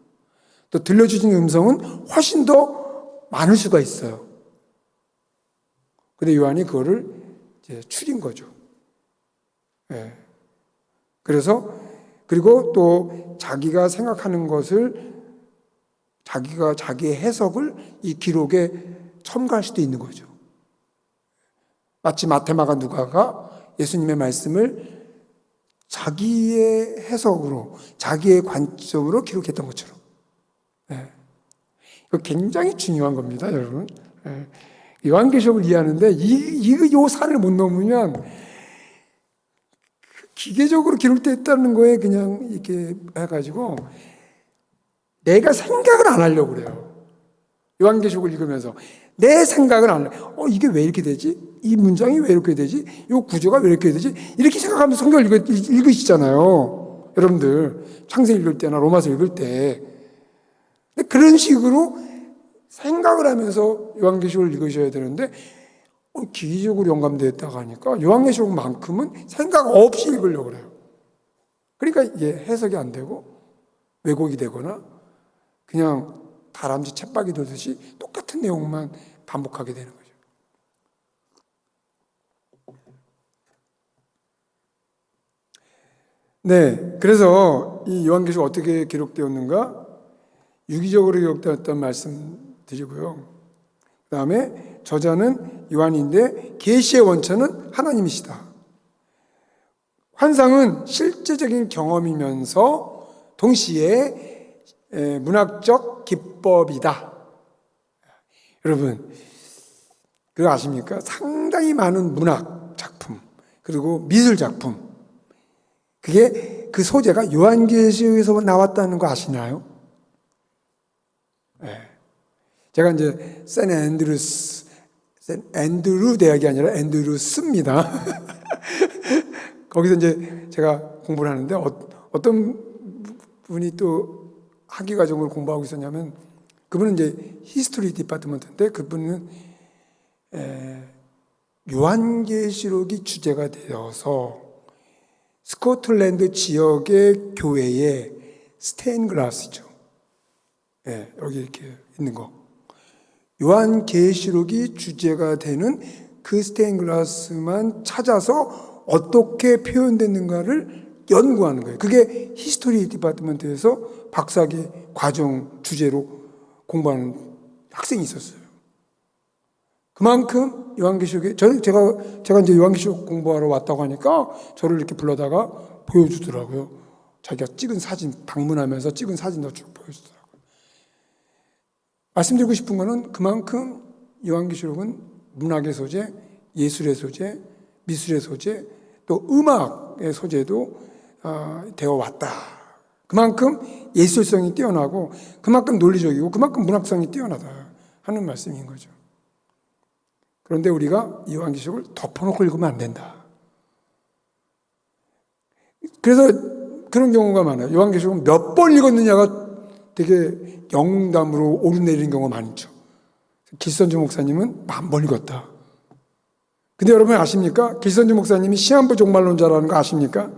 또 들려주신 음성은 훨씬 더 많을 수가 있어요. 근데 요한이 그거를 이제 추린 거죠. 예. 그리고 또 자기가 생각하는 것을 자기의 해석을 이 기록에 첨가할 수도 있는 거죠. 마치 마테마가 누가가 예수님의 말씀을 자기의 해석으로, 자기의 관점으로 기록했던 것처럼. 예. 이거 굉장히 중요한 겁니다, 여러분. 예. 요한계시록을 이해하는데 요 산을 못 넘으면 기계적으로 기록됐다는 거에 그냥 이렇게 해가지고 내가 생각을 안 하려고 그래요. 요한계시록을 읽으면서 내 생각을 안 해요. 이게 왜 이렇게 되지? 이 문장이 왜 이렇게 되지? 이 구조가 왜 이렇게 되지? 이렇게 생각하면서 성경을 읽으시잖아요. 여러분들 창세기 읽을 때나 로마서 읽을 때. 근데 그런 식으로 생각을 하면서 요한계시록을 읽으셔야 되는데 기계적으로 영감되었다고 하니까 요한계시록만큼은 생각 없이 읽으려고 그래요. 그러니까 이게 해석이 안 되고 왜곡이 되거나 그냥 다람쥐 쳇바퀴 돌듯이 똑같은 내용만 반복하게 되는 거죠. 네, 그래서 이 요한계시록 어떻게 기록되었는가? 유기적으로 기록되었다는 말씀 드리고요. 그 다음에 저자는 요한인데 계시의 원천은 하나님이시다. 환상은 실제적인 경험이면서 동시에 문학적 기법이다. 여러분, 그거 아십니까? 상당히 많은 문학 작품 그리고 미술 작품, 그게 그 소재가 요한계시록에서 나왔다는 거 아시나요? 네. 제가 이제 샌 앤드루 대학이 아니라 앤드루스입니다. 거기서 이제 제가 공부를 하는데 어떤 분이 또 학위 과정을 공부하고 있었냐면 그분은 이제 히스토리 디파트먼트인데 그분은 요한계시록이 주제가 되어서 스코틀랜드 지역의 교회에 스테인글라스죠. 예, 여기 이렇게 있는 거. 요한계시록이 주제가 되는 그 스테인글라스만 찾아서 어떻게 표현됐는가를 연구하는 거예요. 그게 히스토리 디파트먼트에서 박사학위 과정 주제로 공부하는 학생이 있었어요. 그만큼 요한계시록에 제가 이제 요한계시록 공부하러 왔다고 하니까 저를 이렇게 불러다가 보여주더라고요. 자기가 찍은 사진, 방문하면서 찍은 사진도 쭉 보여주더라고요. 말씀드리고 싶은 거는 그만큼 요한계시록은 문학의 소재, 예술의 소재, 미술의 소재, 또 음악의 소재도 되어 왔다. 그만큼 예술성이 뛰어나고 그만큼 논리적이고 그만큼 문학성이 뛰어나다 하는 말씀인 거죠. 그런데 우리가 이 요한계시록을 덮어놓고 읽으면 안 된다. 그래서 그런 경우가 많아요. 요한계시록은 몇 번 읽었느냐가 되게 영담으로 오르내리는 경우가 많죠. 길선주 목사님은 10,000번 읽었다. 근데 여러분 아십니까? 길선주 목사님이 시한부 종말론자라는 거 아십니까?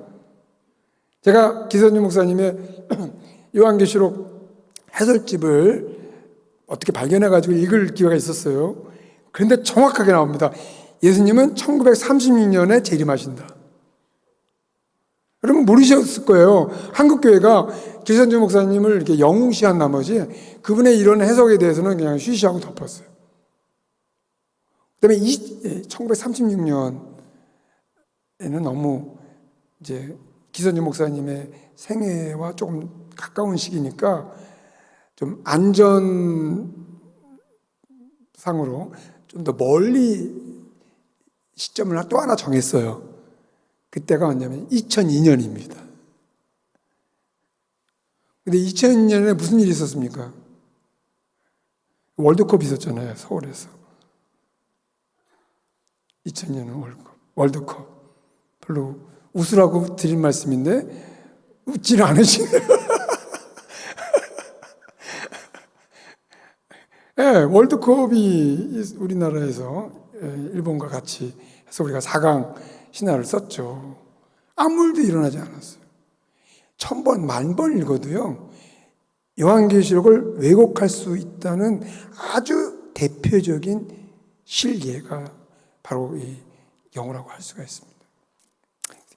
제가 길선주 목사님의 요한계시록 해설집을 어떻게 발견해가지고 읽을 기회가 있었어요. 그런데 정확하게 나옵니다. 예수님은 1936년에 재림하신다. 여러분 모르셨을 거예요. 한국교회가 길선주 목사님을 이렇게 영웅시한 나머지 그분의 이런 해석에 대해서는 그냥 쉬쉬하고 덮었어요. 그 다음에 1936년에는 너무 이제 길선주 목사님의 생애와 조금 가까운 시기니까 좀 안전상으로 좀 더 멀리 시점을 또 하나 정했어요. 그때가 언제냐면 2002년입니다. 근데 2002년에 무슨 일이 있었습니까? 월드컵이 있었잖아요, 서울에서. 2002년은 월드컵. 별로 웃으라고 드린 말씀인데 웃지는 않으시네요. 네, 월드컵이 우리나라에서 일본과 같이 해서 우리가 4강 신화를 썼죠. 아무 일도 일어나지 않았어요. 1000번, 10,000번 읽어도요, 요한계시록을 왜곡할 수 있다는 아주 대표적인 실예가 바로 이 경우라고 할 수가 있습니다.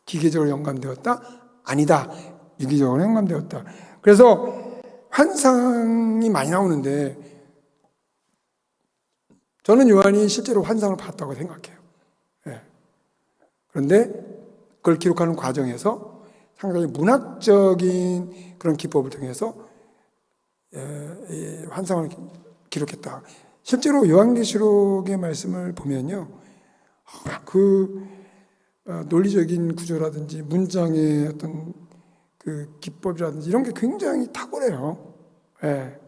기계적으로 영감되었다? 아니다. 유기적으로 영감되었다. 그래서 환상이 많이 나오는데 저는 요한이 실제로 환상을 봤다고 생각해요. 예. 그런데 그걸 기록하는 과정에서 상당히 문학적인 그런 기법을 통해서 환상을 기록했다. 실제로 요한계시록의 말씀을 보면요, 그 논리적인 구조라든지 문장의 어떤 그 기법이라든지 이런 게 굉장히 탁월해요. 예.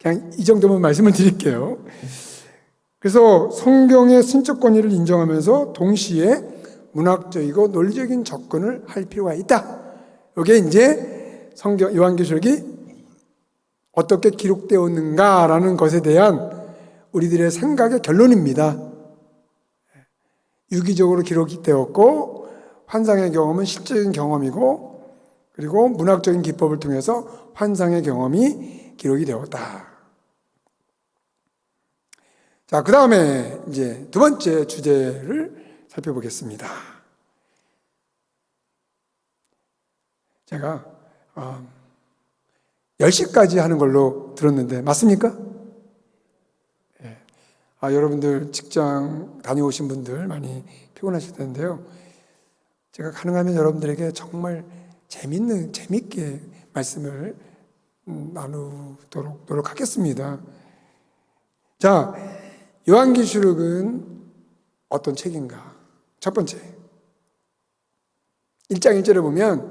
그냥 이 정도만 말씀을 드릴게요. 그래서 성경의 신적 권위를 인정하면서 동시에 문학적이고 논리적인 접근을 할 필요가 있다. 이게 이제 성경 요한계시록이 어떻게 기록되었는가라는 것에 대한 우리들의 생각의 결론입니다. 유기적으로 기록이 되었고 환상의 경험은 실적인 경험이고 그리고 문학적인 기법을 통해서 환상의 경험이 기록이 되었다. 자, 그 다음에 이제 두 번째 주제를 살펴보겠습니다. 제가 10시까지 하는 걸로 들었는데 맞습니까? 예. 여러분들 직장 다녀오신 분들 많이 피곤하실 텐데요. 제가 가능하면 여러분들에게 정말 재밌게 말씀을 나누도록 노력하겠습니다. 자, 요한계시록은 어떤 책인가? 첫 번째, 1장 1절에 보면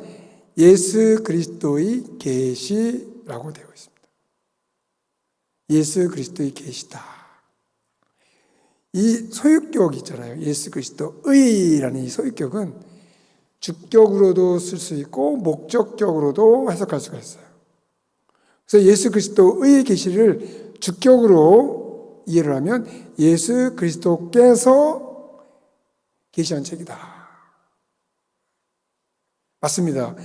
예수 그리스도의 계시라고 되어 있습니다. 예수 그리스도의 계시다. 이 소유격 있잖아요. 예수 그리스도의라는 이 소유격은 주격으로도 쓸 수 있고 목적격으로도 해석할 수가 있어요. 그래서 예수 그리스도의 계시를 주격으로 이해를 하면 예수 그리스도께서 계시한 책이다. 맞습니다.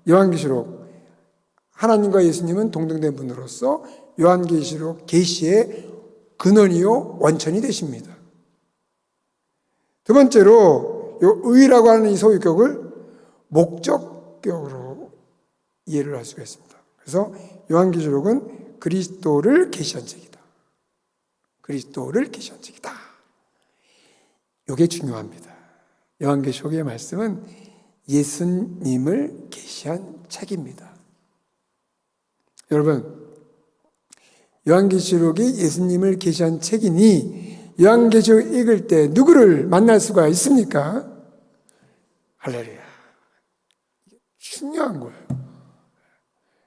요한계시록, 하나님과 예수님은 동등된 분으로서 요한계시록 계시의 근원이요 원천이 되십니다. 두 번째로 요 의라고 하는 이 소유격을 목적격으로 이해를 할 수가 있습니다. 그래서 요한계시록은 그리스도를 계시한 책이다. 그리스도를 계시한 책이다. 이게 중요합니다. 요한계시록의 말씀은 예수님을 계시한 책입니다. 여러분, 요한계시록이 예수님을 계시한 책이니 요한계시록 읽을 때 누구를 만날 수가 있습니까? 할렐루야. 중요한 거예요.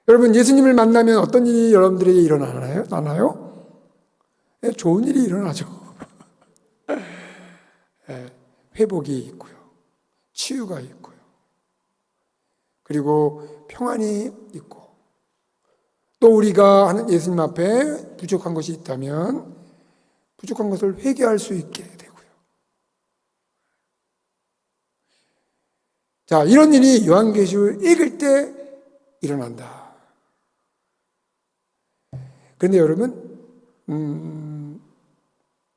여러분, 예수님을 만나면 어떤 일이 여러분들에게 일어나나요? 네, 좋은 일이 일어나죠. 네, 회복이 있고요. 치유가 있고요. 그리고 평안이 있고 또 우리가 하는 예수님 앞에 부족한 것이 있다면 부족한 것을 회개할 수 있게 되고요. 자, 이런 일이 요한계시록을 읽을 때 일어난다. 그런데 여러분,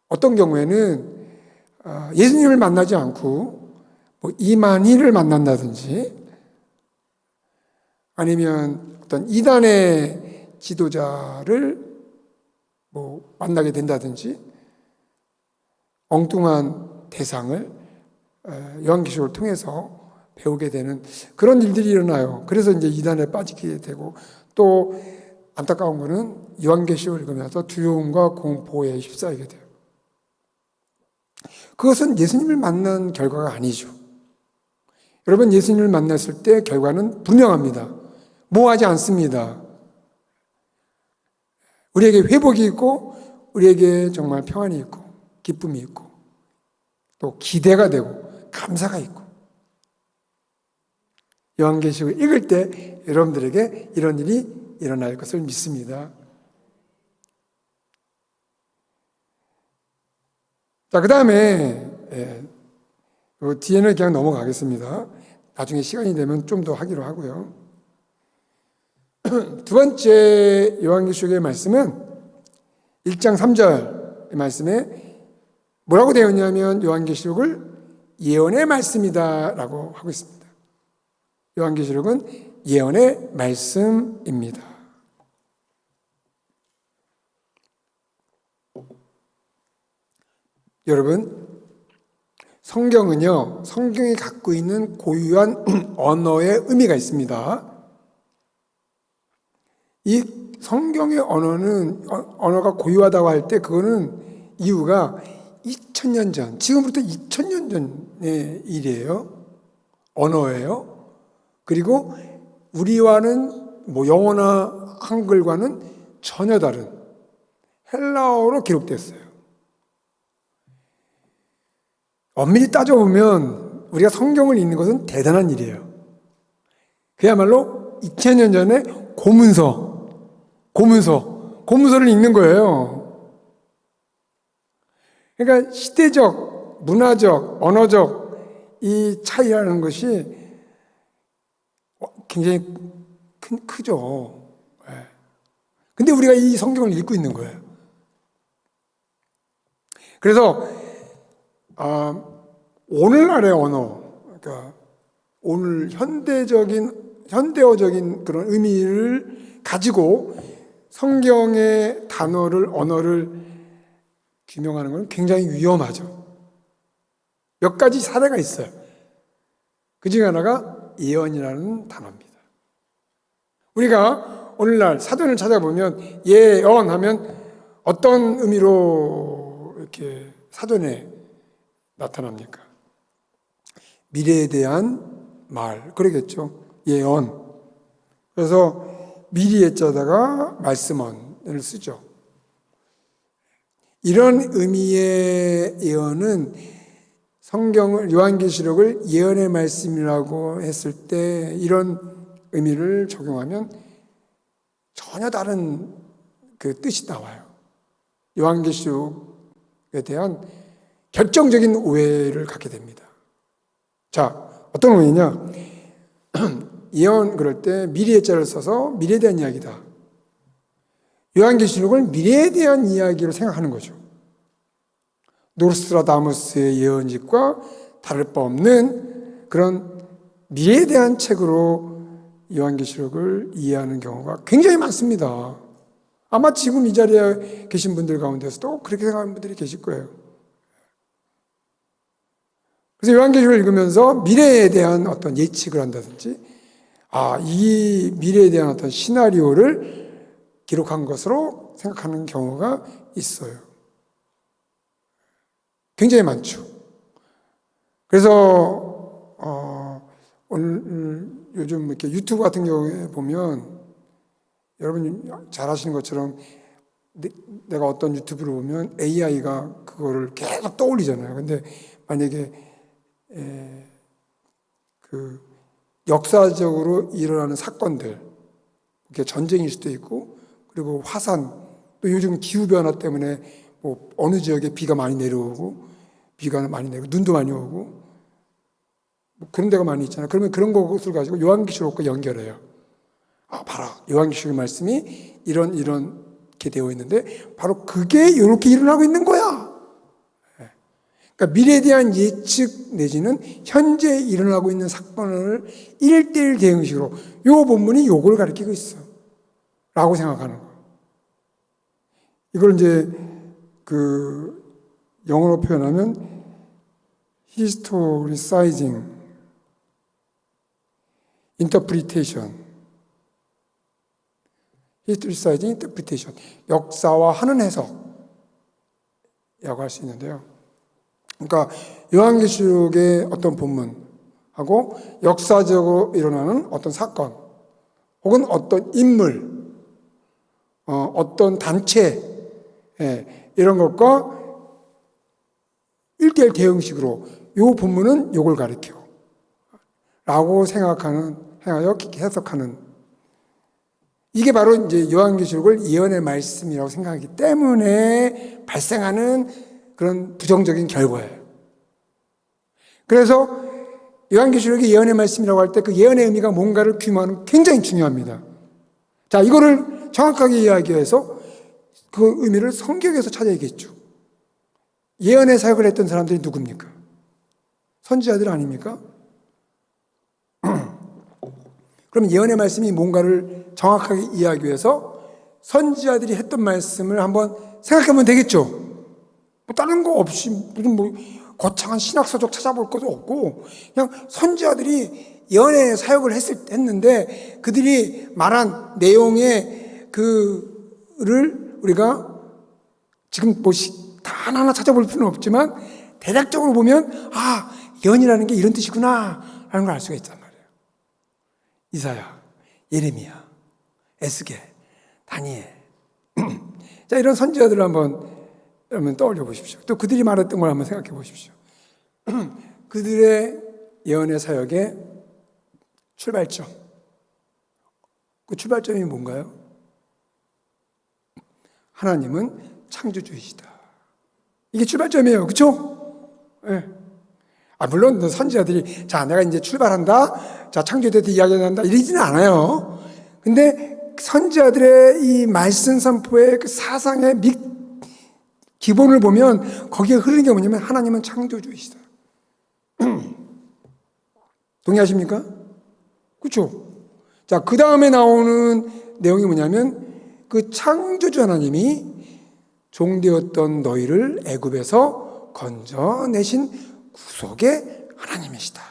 어떤 경우에는 예수님을 만나지 않고 뭐 이만희를 만난다든지 아니면 어떤 이단의 지도자를 뭐 만나게 된다든지 엉뚱한 대상을 요한계시록을 통해서 배우게 되는 그런 일들이 일어나요. 그래서 이제 이단에 빠지게 되고 또 안타까운 거는 요한계시록을 읽으면서 두려움과 공포에 휩싸이게 돼요. 그것은 예수님을 만난 결과가 아니죠. 여러분, 예수님을 만났을 때 결과는 분명합니다. 모호하지 않습니다. 우리에게 회복이 있고 우리에게 정말 평안이 있고 기쁨이 있고 또 기대가 되고 감사가 있고 요한계시록을 읽을 때 여러분들에게 이런 일이 일어날 것을 믿습니다. 자, 그 다음에 뒤에는 그냥 넘어가겠습니다. 나중에 시간이 되면 좀 더 하기로 하고요. 두 번째 요한계시록의 말씀은 1장 3절의 말씀에 뭐라고 되어 있냐면 요한계시록을 예언의 말씀이다 라고 하고 있습니다. 요한계시록은 예언의 말씀입니다. 여러분, 성경은요, 성경이 갖고 있는 고유한 언어의 의미가 있습니다. 이 성경의 언어가 고유하다고 할 때 그거는 이유가 2000년 전, 지금부터 2000년 전의 일이에요. 언어예요. 그리고 우리와는 영어나 한글과는 전혀 다른 헬라어로 기록됐어요. 엄밀히 따져보면 우리가 성경을 읽는 것은 대단한 일이에요. 그야말로 2000년 전에 고문서를 읽는 거예요. 그러니까 시대적, 문화적, 언어적 이 차이라는 것이 굉장히 크죠. 근데 우리가 이 성경을 읽고 있는 거예요. 그래서 오늘날의 언어, 그러니까 오늘 현대어적인 그런 의미를 가지고 성경의 언어를 규명하는 건 굉장히 위험하죠. 몇 가지 사례가 있어요. 그 중에 하나가 예언이라는 단어입니다. 우리가 오늘날 사전을 찾아보면 예언하면 어떤 의미로 이렇게 사전에 나타납니까? 미래에 대한 말, 그러겠죠. 예언. 그래서 미리에자다가 말씀언을 쓰죠. 이런 의미의 예언은 요한계시록을 예언의 말씀이라고 했을 때 이런 의미를 적용하면 전혀 다른 그 뜻이 나와요. 요한계시록에 대한 결정적인 오해를 갖게 됩니다. 자, 어떤 오해냐? 예언 그럴 때 미래의 자를 써서 미래에 대한 이야기다. 요한계시록을 미래에 대한 이야기로 생각하는 거죠. 노스트라다무스의 예언집과 다를 바 없는 그런 미래에 대한 책으로 요한계시록을 이해하는 경우가 굉장히 많습니다. 아마 지금 이 자리에 계신 분들 가운데서도 그렇게 생각하는 분들이 계실 거예요. 그래서 요한계시록을 읽으면서 미래에 대한 어떤 예측을 한다든지, 이 미래에 대한 어떤 시나리오를 기록한 것으로 생각하는 경우가 있어요. 굉장히 많죠. 그래서 오늘 요즘 이렇게 유튜브 같은 경우에 보면 여러분 잘 아시는 것처럼 내가 어떤 유튜브를 보면 AI가 그거를 계속 떠올리잖아요. 근데 만약에 그 역사적으로 일어나는 사건들, 이게 전쟁일 수도 있고, 그리고 화산, 또 요즘 기후변화 때문에 어느 지역에 비가 많이 내려오고, 눈도 많이 오고, 그런 데가 많이 있잖아요. 그러면 그런 것을 가지고 요한계시록과 연결해요. 봐라. 요한계시록 말씀이 이렇게 되어 있는데, 바로 그게 이렇게 일어나고 있는 거야. 그러니까 미래에 대한 예측 내지는 현재 일어나고 있는 사건을 1:1 대응식으로 요 본문이 요걸 가리키고 있어 라고 생각하는 거예요. 이걸 이제 그 영어로 표현하면 historicizing interpretation, 역사화하는 해석이라고 할 수 있는데요. 그러니까 요한계시록의 어떤 본문하고 역사적으로 일어나는 어떤 사건 혹은 어떤 인물, 어떤 단체, 이런 것과 1:1 대응식으로 요 본문은 요걸 가리켜 라고 행하여 해석하는, 이게 바로 이제 요한계시록을 예언의 말씀이라고 생각하기 때문에 발생하는 그런 부정적인 결과예요. 그래서 요한계시록의 예언의 말씀이라고 할 때 그 예언의 의미가 뭔가를 규모하는 게 굉장히 중요합니다. 자, 이거를 정확하게 이해하기 위해서 그 의미를 성경에서 찾아야겠죠. 예언의 사역을 했던 사람들이 누굽니까? 선지자들 아닙니까? 그럼 예언의 말씀이 뭔가를 정확하게 이해하기 위해서 선지자들이 했던 말씀을 한번 생각하면 되겠죠. 뭐 다른 거 없이 무슨 뭐 거창한 신학서적 찾아볼 것도 없고 그냥 선지자들이 예언의 사역을 했는데 그들이 말한 내용의 그를 우리가 지금 뭐 다 하나하나 찾아볼 필요는 없지만 대략적으로 보면 아, 예언이라는 게 이런 뜻이구나 라는 걸 알 수가 있단 말이에요. 이사야, 예레미야, 에스겔, 다니엘. 자, 이런 선지자들을 한번 여러분 떠올려 보십시오. 또 그들이 말했던 걸 한번 생각해 보십시오. 그들의 예언의 사역의 출발점. 그 출발점이 뭔가요? 하나님은 창조주이시다. 이게 출발점이에요. 그렇죠? 네. 물론 선지자들이 자, 내가 이제 출발한다. 자, 창조에 대해서 이야기한다. 이러지는 않아요. 근데 선지자들의 이 말씀 선포의 그 사상의 기본을 보면 거기에 흐르는 게 뭐냐면 하나님은 창조주이시다. 동의하십니까? 그렇죠? 자, 그 다음에 나오는 내용이 뭐냐면 그 창조주 하나님이 종되었던 너희를 애굽에서 건져내신 구속의 하나님이시다.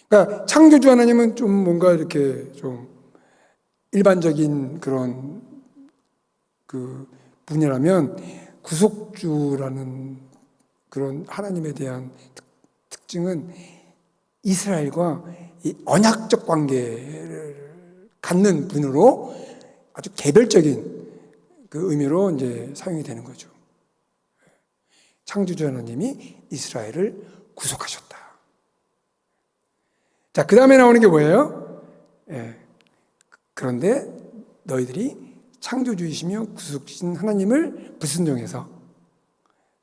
그러니까 창조주 하나님은 좀 뭔가 이렇게 좀 일반적인 그런 그 분야라면 구속주라는 그런 하나님에 대한 특징은 이스라엘과 이 언약적 관계를 갖는 분으로 아주 개별적인 그 의미로 이제 사용이 되는 거죠. 창조주 하나님이 이스라엘을 구속하셨다. 자, 그 다음에 나오는 게 뭐예요? 그런데 너희들이 창조주이시며 구속주신 하나님을 불순종해서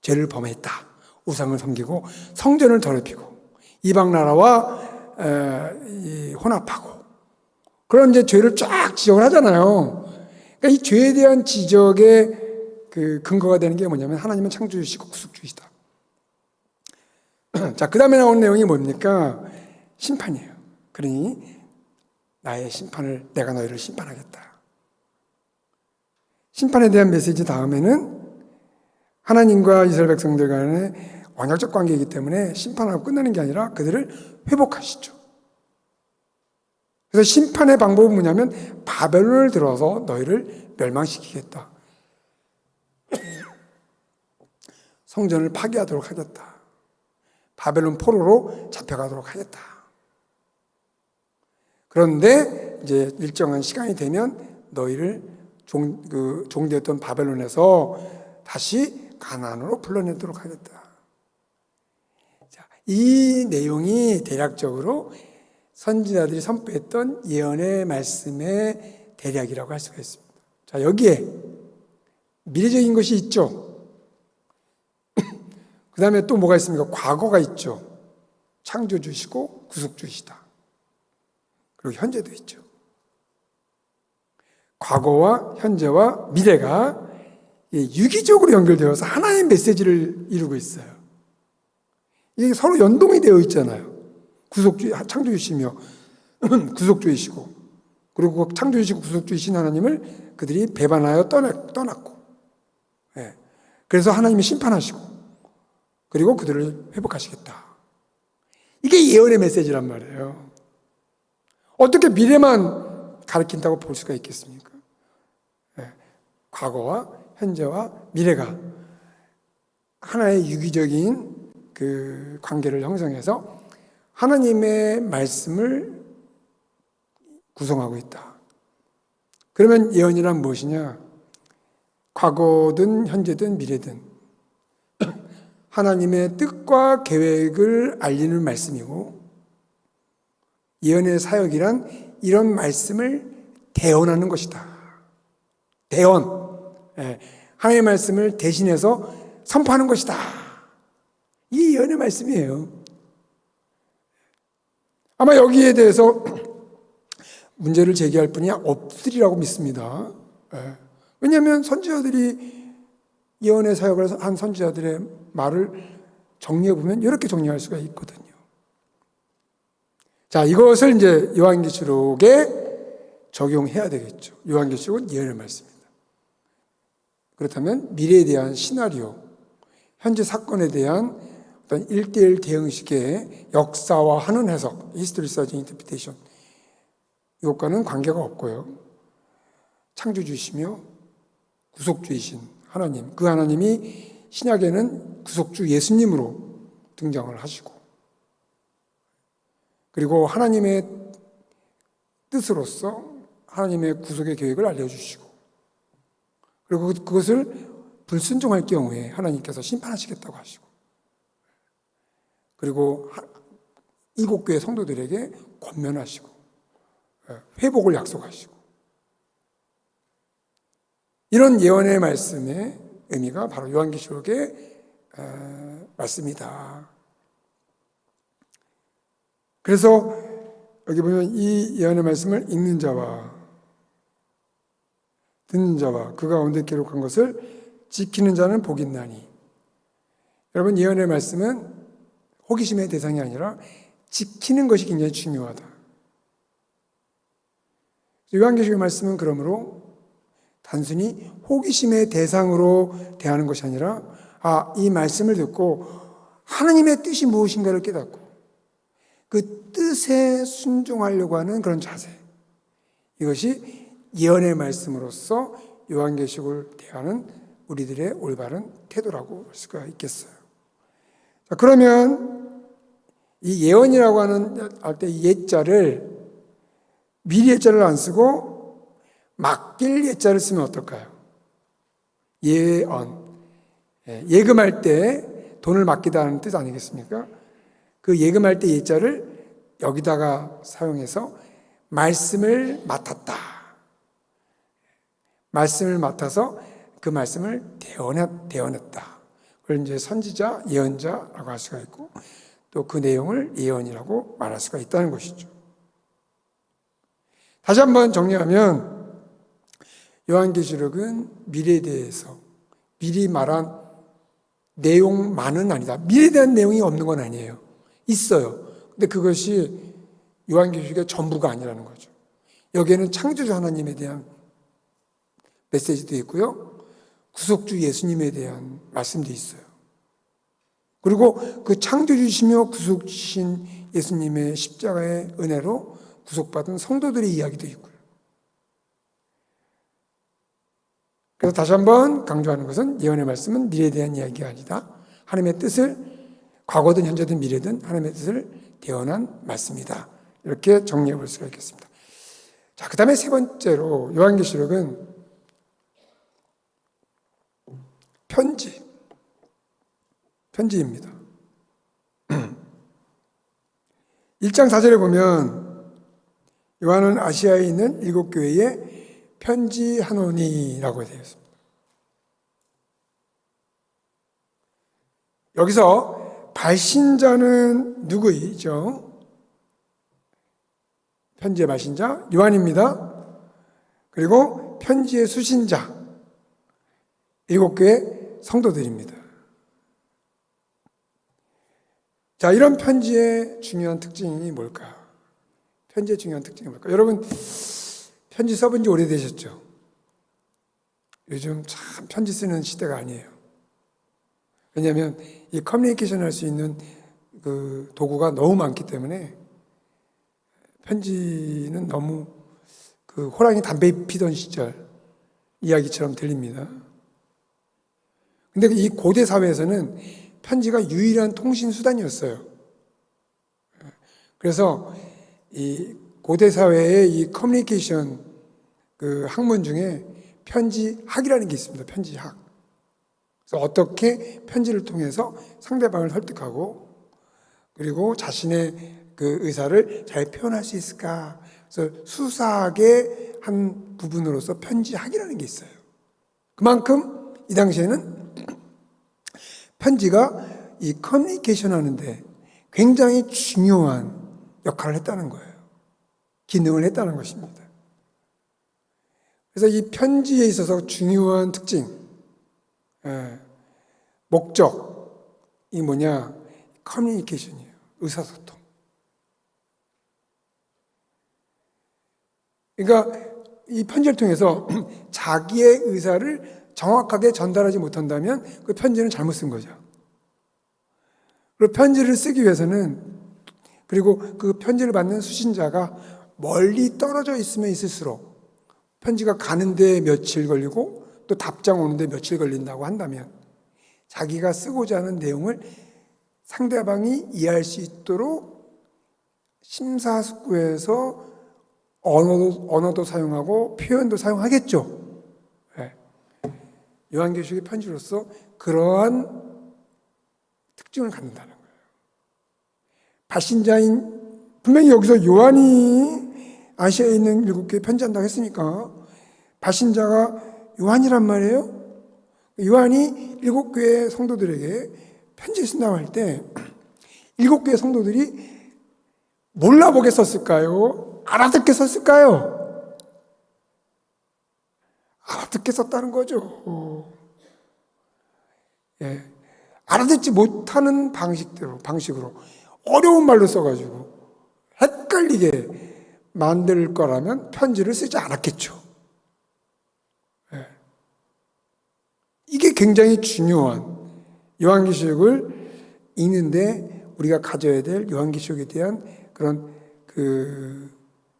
죄를 범했다. 우상을 섬기고 성전을 더럽히고 이방 나라와 혼합하고 그런 이제 죄를 쫙 지적을 하잖아요. 그러니까 이 죄에 대한 지적의 그 근거가 되는 게 뭐냐면 하나님은 창조주시고 구속주이시다. 자, 그 다음에 나오는 내용이 뭡니까? 심판이에요. 그러니 나의 심판을 내가 너희를 심판하겠다. 심판에 대한 메시지 다음에는 하나님과 이스라엘 백성들 간의 언약적 관계이기 때문에 심판하고 끝나는 게 아니라 그들을 회복하시죠. 그래서 심판의 방법은 뭐냐면 바벨론을 들어서 너희를 멸망시키겠다. 성전을 파괴하도록 하겠다. 바벨론 포로로 잡혀가도록 하겠다. 그런데 이제 일정한 시간이 되면 너희를 종되었던 바벨론에서 다시 가나안으로 불러내도록 하겠다. 자, 이 내용이 대략적으로 선지자들이 선포했던 예언의 말씀의 대략이라고 할 수가 있습니다. 자, 여기에 미래적인 것이 있죠. 그 다음에 또 뭐가 있습니까? 과거가 있죠. 창조주시고 구속주시다. 그리고 현재도 있죠. 과거와 현재와 미래가 유기적으로 연결되어서 하나의 메시지를 이루고 있어요. 이게 서로 연동이 되어 있잖아요. 창조주시며 구속주이시고 그리고 창조주시고 구속주이신 하나님을 그들이 배반하여 떠났고 그래서 하나님이 심판하시고 그리고 그들을 회복하시겠다. 이게 예언의 메시지란 말이에요. 어떻게 미래만 가리킨다고 볼 수가 있겠습니까? 과거와 현재와 미래가 하나의 유기적인 그 관계를 형성해서 하나님의 말씀을 구성하고 있다. 그러면 예언이란 무엇이냐? 과거든 현재든 미래든 하나님의 뜻과 계획을 알리는 말씀이고 예언의 사역이란 이런 말씀을 대언하는 것이다. 대언. 하나님의 말씀을 대신해서 선포하는 것이다. 이 예언의 말씀이에요. 아마 여기에 대해서 문제를 제기할 분이 없으리라고 믿습니다. 왜냐하면 선지자들이 예언의 사역을 한 선지자들의 말을 정리해 보면 이렇게 정리할 수가 있거든요. 자, 이것을 이제 요한계시록에 적용해야 되겠죠. 요한계시록은 예언의 말씀입니다. 그렇다면 미래에 대한 시나리오, 현재 사건에 대한 어떤 1:1 대응식의 역사화하는 해석, History Searching Interpretation, 이것과는 관계가 없고요. 창조주이시며 구속주이신 하나님, 그 하나님이 신약에는 구속주 예수님으로 등장을 하시고, 그리고 하나님의 뜻으로서 하나님의 구속의 계획을 알려주시고, 그리고 그것을 불순종할 경우에 하나님께서 심판하시겠다고 하시고, 그리고 일곱 교회 성도들에게 권면하시고 회복을 약속하시고, 이런 예언의 말씀의 의미가 바로 요한계시록의 말씀이다. 그래서 여기 보면 이 예언의 말씀을 읽는 자와 듣는 자와 그 가운데 기록한 것을 지키는 자는 복이 있나니. 여러분, 예언의 말씀은 호기심의 대상이 아니라 지키는 것이 굉장히 중요하다. 요한계시록의 말씀은 그러므로 단순히 호기심의 대상으로 대하는 것이 아니라, 이 말씀을 듣고 하나님의 뜻이 무엇인가를 깨닫고 그 뜻에 순종하려고 하는 그런 자세, 이것이 예언의 말씀으로서 요한계시록을 대하는 우리들의 올바른 태도라고 할 수가 있겠어요. 자, 그러면 이 예언이라고 할 때 예자를 미리 예자를 안 쓰고 맡길 예자를 쓰면 어떨까요? 예언, 예금할 때 돈을 맡기다는 뜻 아니겠습니까? 그 예금할 때 예자를 여기다가 사용해서 말씀을 맡았다. 말씀을 맡아서 그 말씀을 대언했다. 그걸 이제 선지자, 예언자라고 할 수가 있고, 또 그 내용을 예언이라고 말할 수가 있다는 것이죠. 다시 한번 정리하면 요한계시록은 미래에 대해서 미리 말한 내용만은 아니다. 미래에 대한 내용이 없는 건 아니에요. 있어요. 근데 그것이 요한계시록의 전부가 아니라는 거죠. 여기에는 창조주 하나님에 대한 메시지도 있고요, 구속주 예수님에 대한 말씀도 있어요. 그리고 그 창조주시며 구속주신 예수님의 십자가의 은혜로 구속받은 성도들의 이야기도 있고요. 그래서 다시 한번 강조하는 것은 예언의 말씀은 미래에 대한 이야기가 아니다. 하나님의 뜻을, 과거든 현재든 미래든 하나님의 뜻을 대언한 말씀이다. 이렇게 정리해 볼 수가 있겠습니다. 자, 그 다음에 세 번째로 요한계시록은 편지입니다. 1장 4절에 보면 요한은 아시아에 있는 7교회에 편지하노니라고 되어 있습니다. 여기서 발신자는 누구이죠? 편지의 발신자 요한입니다. 그리고 편지의 수신자 7교회 성도들입니다. 자, 이런 편지의 중요한 특징이 뭘까요? 편지의 중요한 특징이 뭘까요? 여러분, 편지 써본 지 오래되셨죠? 요즘 참 편지 쓰는 시대가 아니에요. 왜냐하면 이 커뮤니케이션 할 수 있는 그 도구가 너무 많기 때문에 편지는 너무 그 호랑이 담배 피던 시절 이야기처럼 들립니다. 근데 이 고대 사회에서는 편지가 유일한 통신 수단이었어요. 그래서 이 고대 사회의 이 커뮤니케이션 그 학문 중에 편지학이라는 게 있습니다. 편지학. 그래서 어떻게 편지를 통해서 상대방을 설득하고 그리고 자신의 그 의사를 잘 표현할 수 있을까? 그래서 수사학의 한 부분으로서 편지학이라는 게 있어요. 그만큼 이 당시에는 편지가 이 커뮤니케이션 하는데 굉장히 중요한 역할을 했다는 거예요. 기능을 했다는 것입니다. 그래서 이 편지에 있어서 중요한 특징, 목적이 뭐냐? 커뮤니케이션이에요. 의사소통. 그러니까 이 편지를 통해서 자기의 의사를 정확하게 전달하지 못한다면 그 편지는 잘못 쓴 거죠. 그리고 편지를 쓰기 위해서는, 그리고 그 편지를 받는 수신자가 멀리 떨어져 있으면 있을수록 편지가 가는데 며칠 걸리고 또 답장 오는데 며칠 걸린다고 한다면 자기가 쓰고자 하는 내용을 상대방이 이해할 수 있도록 심사숙고해서 언어도 사용하고 표현도 사용하겠죠. 네. 요한계시록의 편지로서 그러한 특징을 갖는다는 거예요. 발신자인, 분명히 여기서 요한이 아시아에 있는 7교회에 편지한다고 했으니까 발신자가 요한이란 말이에요. 요한이 7교회 성도들에게 편지를 쓴다고 할 때 7교회 성도들이 몰라보게 썼을까요? 알아듣게 썼을까요? 알아듣게 썼다는 거죠. 예. 알아듣지 못하는 방식으로 어려운 말로 써가지고 헷갈리게 만들 거라면 편지를 쓰지 않았겠죠. 예. 이게 굉장히 중요한 요한계시록을 읽는데 우리가 가져야 될 요한계시록에 대한 그런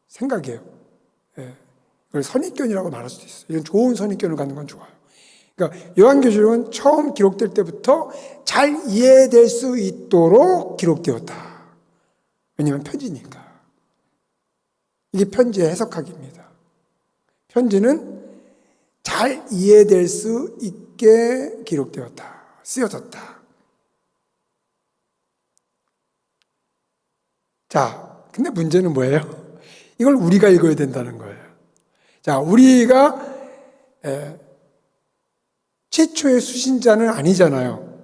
생각이에요. 예. 이걸 선입견이라고 말할 수도 있어요. 이런 좋은 선입견을 갖는 건 좋아요. 그러니까 요한계시록은 처음 기록될 때부터 잘 이해될 수 있도록 기록되었다. 왜냐하면 편지니까. 이게 편지의 해석학입니다. 편지는 잘 이해될 수 있게 기록되었다. 쓰여졌다. 자, 근데 문제는 뭐예요? 이걸 우리가 읽어야 된다는 거예요. 자, 우리가 최초의 수신자는 아니잖아요.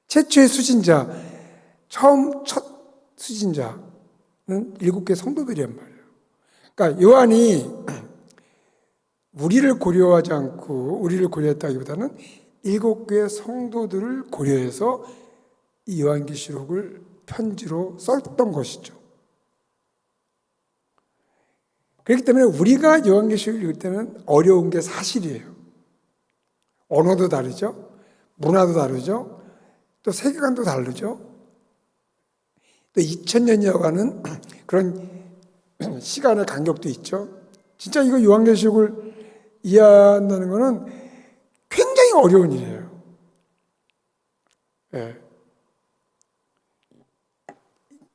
최초의 수신자, 첫 수신자는 7개 성도들이란 말이에요. 그러니까 요한이 우리를 고려하지 않고 우리를 고려했다기보다는 7개 성도들을 고려해서 이 요한계시록을 편지로 썼던 것이죠. 그렇기 때문에 우리가 요한계시록을 읽을 때는 어려운 게 사실이에요. 언어도 다르죠. 문화도 다르죠. 또 세계관도 다르죠. 또 2000년이라고 하는 그런 시간의 간격도 있죠. 진짜 이거 요한계시록을 이해한다는 것은 굉장히 어려운 일이에요. 예.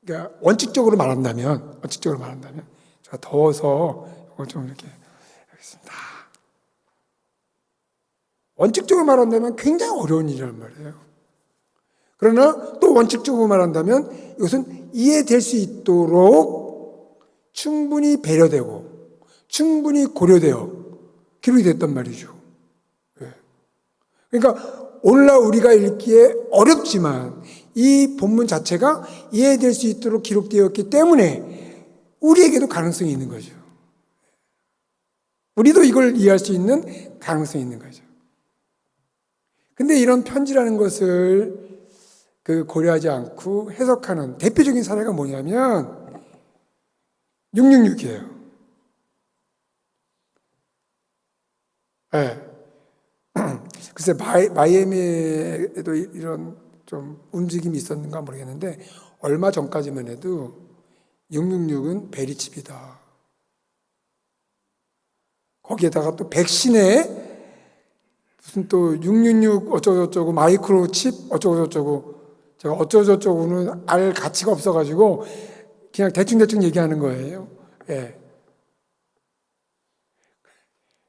그러니까 원칙적으로 말한다면 제가 더워서 이거 좀 이렇게 하겠습니다. 원칙적으로 말한다면 굉장히 어려운 일이란 말이에요. 그러나 또 원칙적으로 말한다면 이것은 이해될 수 있도록 충분히 배려되고 충분히 고려되어 기록이 됐단 말이죠. 그러니까 오늘날 우리가 읽기에 어렵지만 이 본문 자체가 이해될 수 있도록 기록되었기 때문에 우리에게도 가능성이 있는 거죠. 우리도 이걸 이해할 수 있는 가능성이 있는 거죠. 근데 이런 편지라는 것을 고려하지 않고 해석하는 대표적인 사례가 뭐냐면 666이에요. 네. 글쎄 마이애미에도 이런 좀 움직임이 있었는가 모르겠는데 얼마 전까지만 해도 666은 베리칩이다. 거기에다가 또 백신에 무슨 또 666 어쩌고저쩌고 마이크로칩 어쩌고저쩌고 제가 어쩌고저쩌고는 알 가치가 없어가지고 그냥 대충 얘기하는 거예요. 예.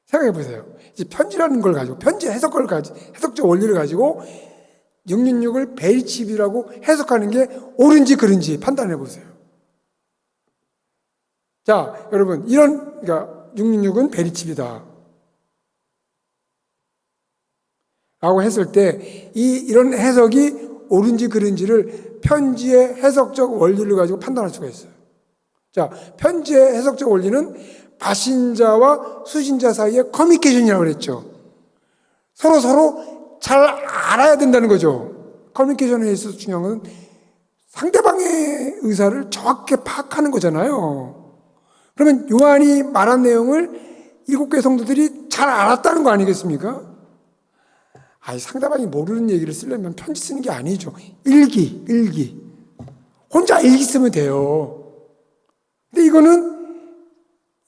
생각해 보세요. 이제 편지라는 걸 가지고 편지 해석적 원리를 가지고 666을 베리칩이라고 해석하는 게 옳은지 그른지 판단해 보세요. 자, 여러분 그러니까 666은 베리칩이다. 라고 했을 때 이런 해석이 옳은지 그른지를 편지의 해석적 원리를 가지고 판단할 수가 있어요. 자, 편지의 해석적 원리는 받신자와 수신자 사이의 커뮤니케이션이라고 그랬죠. 서로 잘 알아야 된다는 거죠. 커뮤니케이션에 있어서 중요한 건 상대방의 의사를 정확하게 파악하는 거잖아요. 그러면 요한이 말한 내용을 7개 성도들이 잘 알았다는 거 아니겠습니까? 상대방이 모르는 얘기를 쓰려면 편지 쓰는 게 아니죠. 일기. 혼자 일기 쓰면 돼요. 근데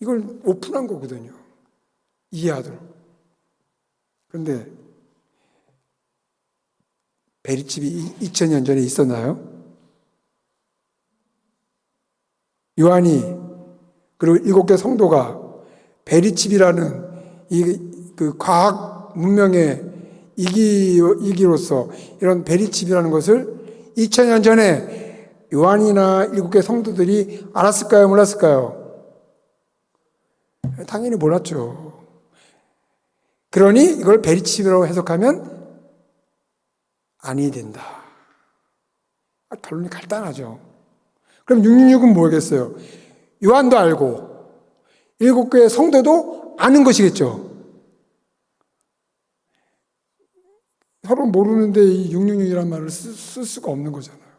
이걸 오픈한 거거든요. 이해하도록. 그런데 베리칩이 2000년 전에 있었나요? 요한이 그리고 7개 성도가 베리칩이라는 그 과학 문명의 이기로서 이런 베리칩이라는 것을 2000년 전에 요한이나 7개 성도들이 알았을까요? 몰랐을까요? 당연히 몰랐죠. 그러니 이걸 베리칩이라고 해석하면 아니 된다. 결론이 간단하죠. 그럼 666은 뭐겠어요? 요한도 알고 7개의 성도도 아는 것이겠죠. 서로 모르는데 이 666이라는 말을 쓸 수가 없는 거잖아요.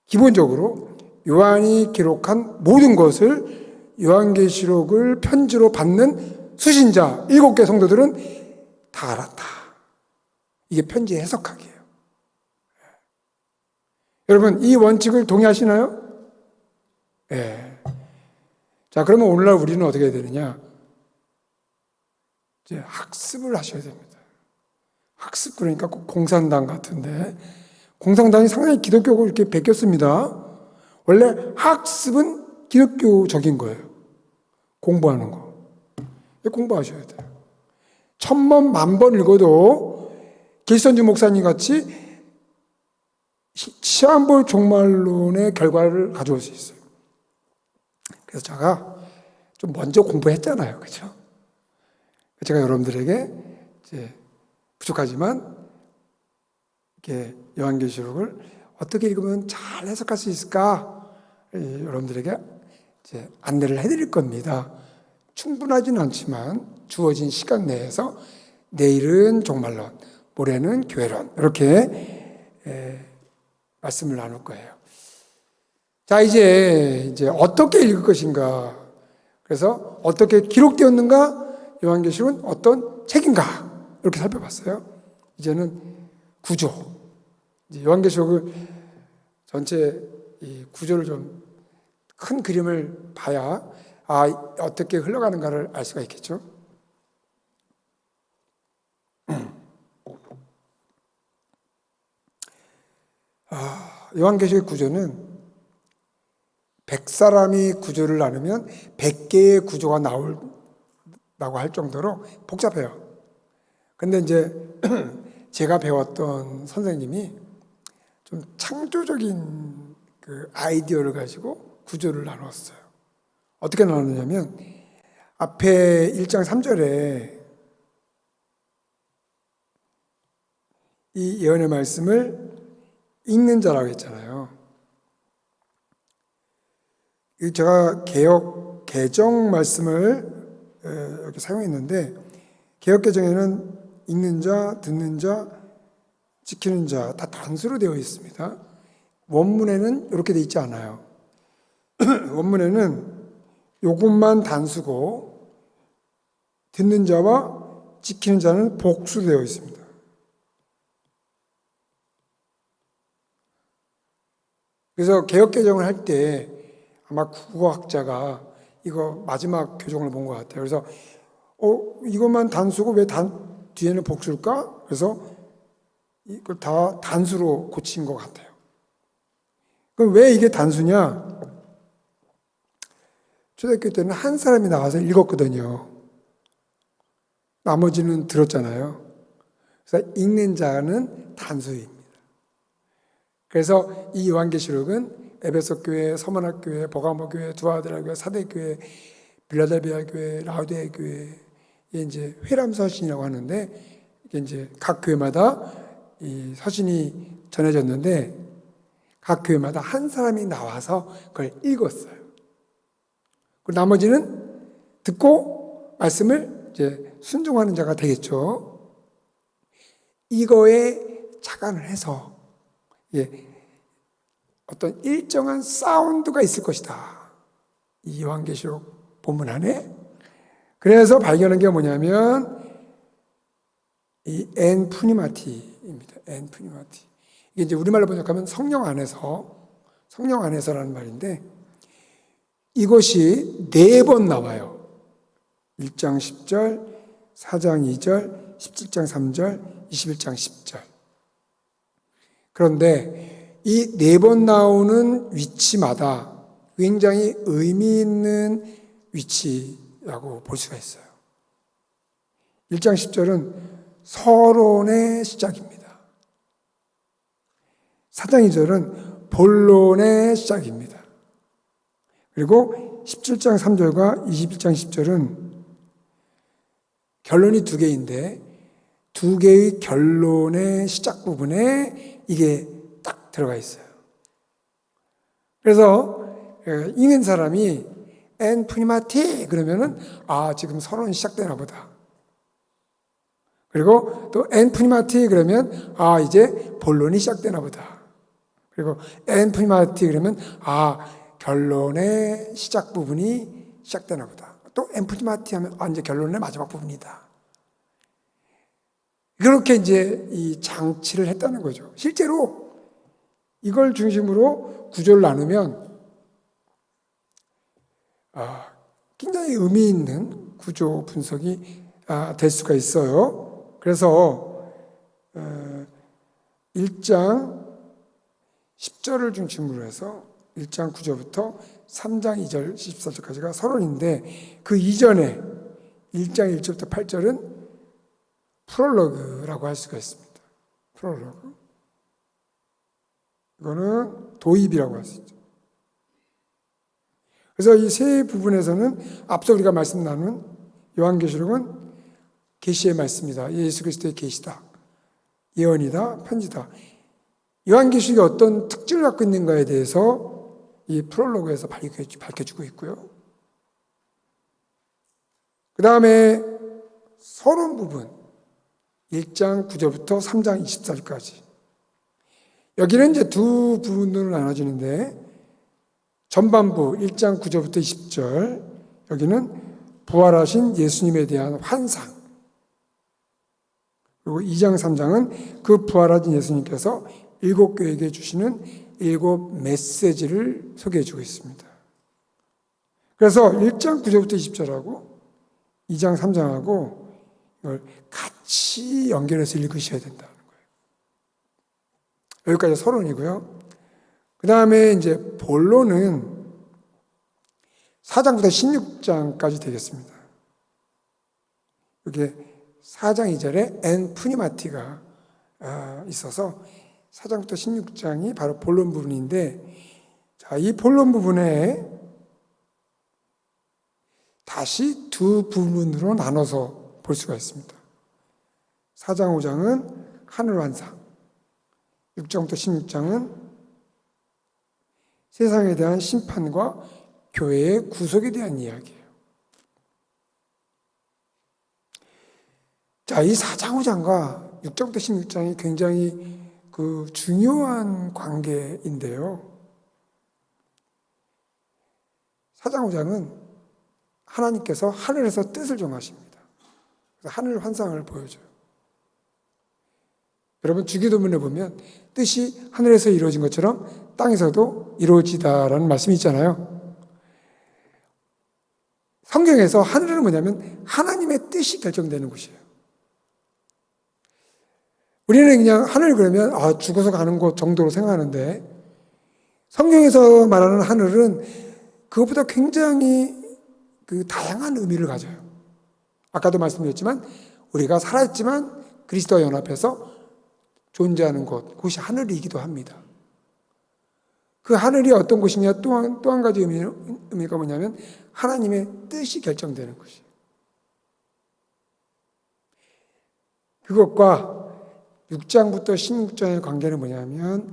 기본적으로 요한이 기록한 모든 것을 요한계시록을 편지로 받는 수신자 7개 성도들은 다 알았다. 이게 편지의 해석학이에요. 여러분, 이 원칙을 동의하시나요? 예. 자, 그러면 오늘날 우리는 어떻게 해야 되느냐? 이제 학습을 하셔야 됩니다. 학습, 그러니까 꼭 공산당 같은데, 공산당이 상당히 기독교고 이렇게 베꼈습니다. 원래 학습은 기독교적인 거예요. 공부하는 거. 공부하셔야 돼요. 1000번, 10,000번 읽어도 길선주 목사님 같이 시한부 종말론의 결과를 가져올 수 있어요. 그래서 제가 좀 먼저 공부했잖아요. 그렇죠? 제가 여러분들에게 이제 부족하지만 이렇게 요한계시록을 어떻게 읽으면 잘 해석할 수 있을까? 여러분들에게 이제 안내를 해드릴 겁니다. 충분하지는 않지만 주어진 시간 내에서 내일은 종말론, 모레는 교회론 이렇게 말씀을 나눌 거예요. 자, 이제 어떻게 읽을 것인가? 그래서 어떻게 기록되었는가? 요한계시록은 어떤 책인가? 이렇게 살펴봤어요. 이제는 구조. 요한계시록을 전체 이 구조를 좀 큰 그림을 봐야 어떻게 흘러가는가를 알 수가 있겠죠. 요한계시록의 구조는 100사람이 구조를 나누면 100개의 구조가 나오라고 할 정도로 복잡해요. 근데 이제 제가 배웠던 선생님이 좀 창조적인 그 아이디어를 가지고 구조를 나눴어요. 어떻게 나누냐면 앞에 1장 3절에 이 예언의 말씀을 읽는 자라고 했잖아요. 제가 개정 말씀을 이렇게 사용했는데 개역 개정에는 읽는 자, 듣는 자, 지키는 자 다 단수로 되어 있습니다. 원문에는 이렇게 되어 있지 않아요. 원문에는 이것만 단수고 듣는 자와 지키는 자는 복수로 되어 있습니다. 그래서 개역 개정을 할 때 아마 국어학자가 이거 마지막 교정을 본 것 같아요. 그래서 이것만 단수고 왜 뒤에는 복수일까? 그래서 이걸 다 단수로 고친 것 같아요. 그럼 왜 이게 단수냐? 초등학교 때는 한 사람이 나와서 읽었거든요. 나머지는 들었잖아요. 그래서 읽는 자는 단수입니다. 그래서 이 요한계시록은 에베소 교회, 서머나 교회, 버가모 교회, 두아드라 교회, 사대 교회, 빌라델비아 교회, 라우디아 교회 이게 이제 회람 서신이라고 하는데, 이게 이제 각 교회마다 이 서신이 전해졌는데 각 교회마다 한 사람이 나와서 그걸 읽었어요. 그리고 나머지는 듣고 말씀을 이제 순종하는 자가 되겠죠. 이거에 착안을 해서 어떤 일정한 사운드가 있을 것이다. 이 요한계시록 본문 안에. 그래서 발견한 게 뭐냐면 이 엔푸니마티입니다. 엔푸니마티. 이게 이제 우리말로 번역하면 성령 안에서라는 말인데, 이것이 4번 나와요. 1장 10절, 4장 2절, 17장 3절, 21장 10절. 그런데 이 4번 나오는 위치마다 굉장히 의미 있는 위치라고 볼 수가 있어요. 1장 10절은 서론의 시작입니다. 4장 2절은 본론의 시작입니다. 그리고 17장 3절과 21장 10절은 결론이 2개인데 2개의 결론의 시작 부분에 이게 딱 들어가 있어요. 그래서 읽는 사람이 엔 푸니마티 그러면은 지금 서론이 시작되나 보다. 그리고 또 엔 푸니마티 그러면 이제 본론이 시작되나 보다. 그리고 엔 푸니마티 그러면 결론의 시작 부분이 시작되나 보다. 또 엔 푸니마티 하면 이제 결론의 마지막 부분이다. 그렇게 이제 이 장치를 했다는 거죠. 실제로 이걸 중심으로 구조를 나누면 굉장히 의미 있는 구조 분석이 될 수가 있어요. 그래서 1장 10절을 중심으로 해서 1장 9절부터 3장 2절 14절까지가 서론인데, 그 이전에 1장 1절부터 8절은 프롤로그라고 할 수가 있습니다. 프롤로그. 이거는 도입이라고 할 수 있죠. 그래서 이 세 부분에서는 앞서 우리가 말씀 나눈 요한계시록은 계시의 말씀이다. 예수 그리스도의 계시다. 예언이다. 편지다. 요한계시록이 어떤 특징을 갖고 있는가에 대해서 이 프롤로그에서 밝혀주고 있고요. 그 다음에 서론 부분 1장 9절부터 3장 24절까지, 여기는 이제 두 부분으로 나눠지는데, 전반부 1장 9절부터 20절, 여기는 부활하신 예수님에 대한 환상, 그리고 2장 3장은 그 부활하신 예수님께서 7교회에게 주시는 7 메시지를 소개해 주고 있습니다. 그래서 1장 9절부터 20절하고 2장 3장하고 이걸 같이 연결해서 읽으셔야 된다는 거예요. 여기까지 서론이고요. 그 다음에 이제 본론은 4장부터 16장까지 되겠습니다. 여기에 4장 2절에 엔 푸니마티가 있어서 4장부터 16장이 바로 본론 부분인데, 이 본론 부분에 다시 두 부분으로 나눠서 볼 수가 있습니다. 4장 5장은 하늘 환상, 6장부터 16장은 세상에 대한 심판과 교회의 구속에 대한 이야기예요. 이 4장 5장과 6장부터 16장이 굉장히 중요한 관계인데요. 4장 5장은 하나님께서 하늘에서 뜻을 정하십니다. 그래서 하늘 환상을 보여줘요. 여러분, 주기도문에 보면 뜻이 하늘에서 이루어진 것처럼 땅에서도 이루어지다라는 말씀이 있잖아요. 성경에서 하늘은 뭐냐면 하나님의 뜻이 결정되는 곳이에요. 우리는 그냥 하늘 그러면 죽어서 가는 곳 정도로 생각하는데, 성경에서 말하는 하늘은 그것보다 굉장히 다양한 의미를 가져요. 아까도 말씀드렸지만 우리가 살아있지만 그리스도와 연합해서 존재하는 곳, 그것이 하늘이기도 합니다. 그 하늘이 어떤 곳이냐, 또 한 가지 의미가 뭐냐면 하나님의 뜻이 결정되는 곳이에요. 그것과 6장부터 16장의 관계는 뭐냐면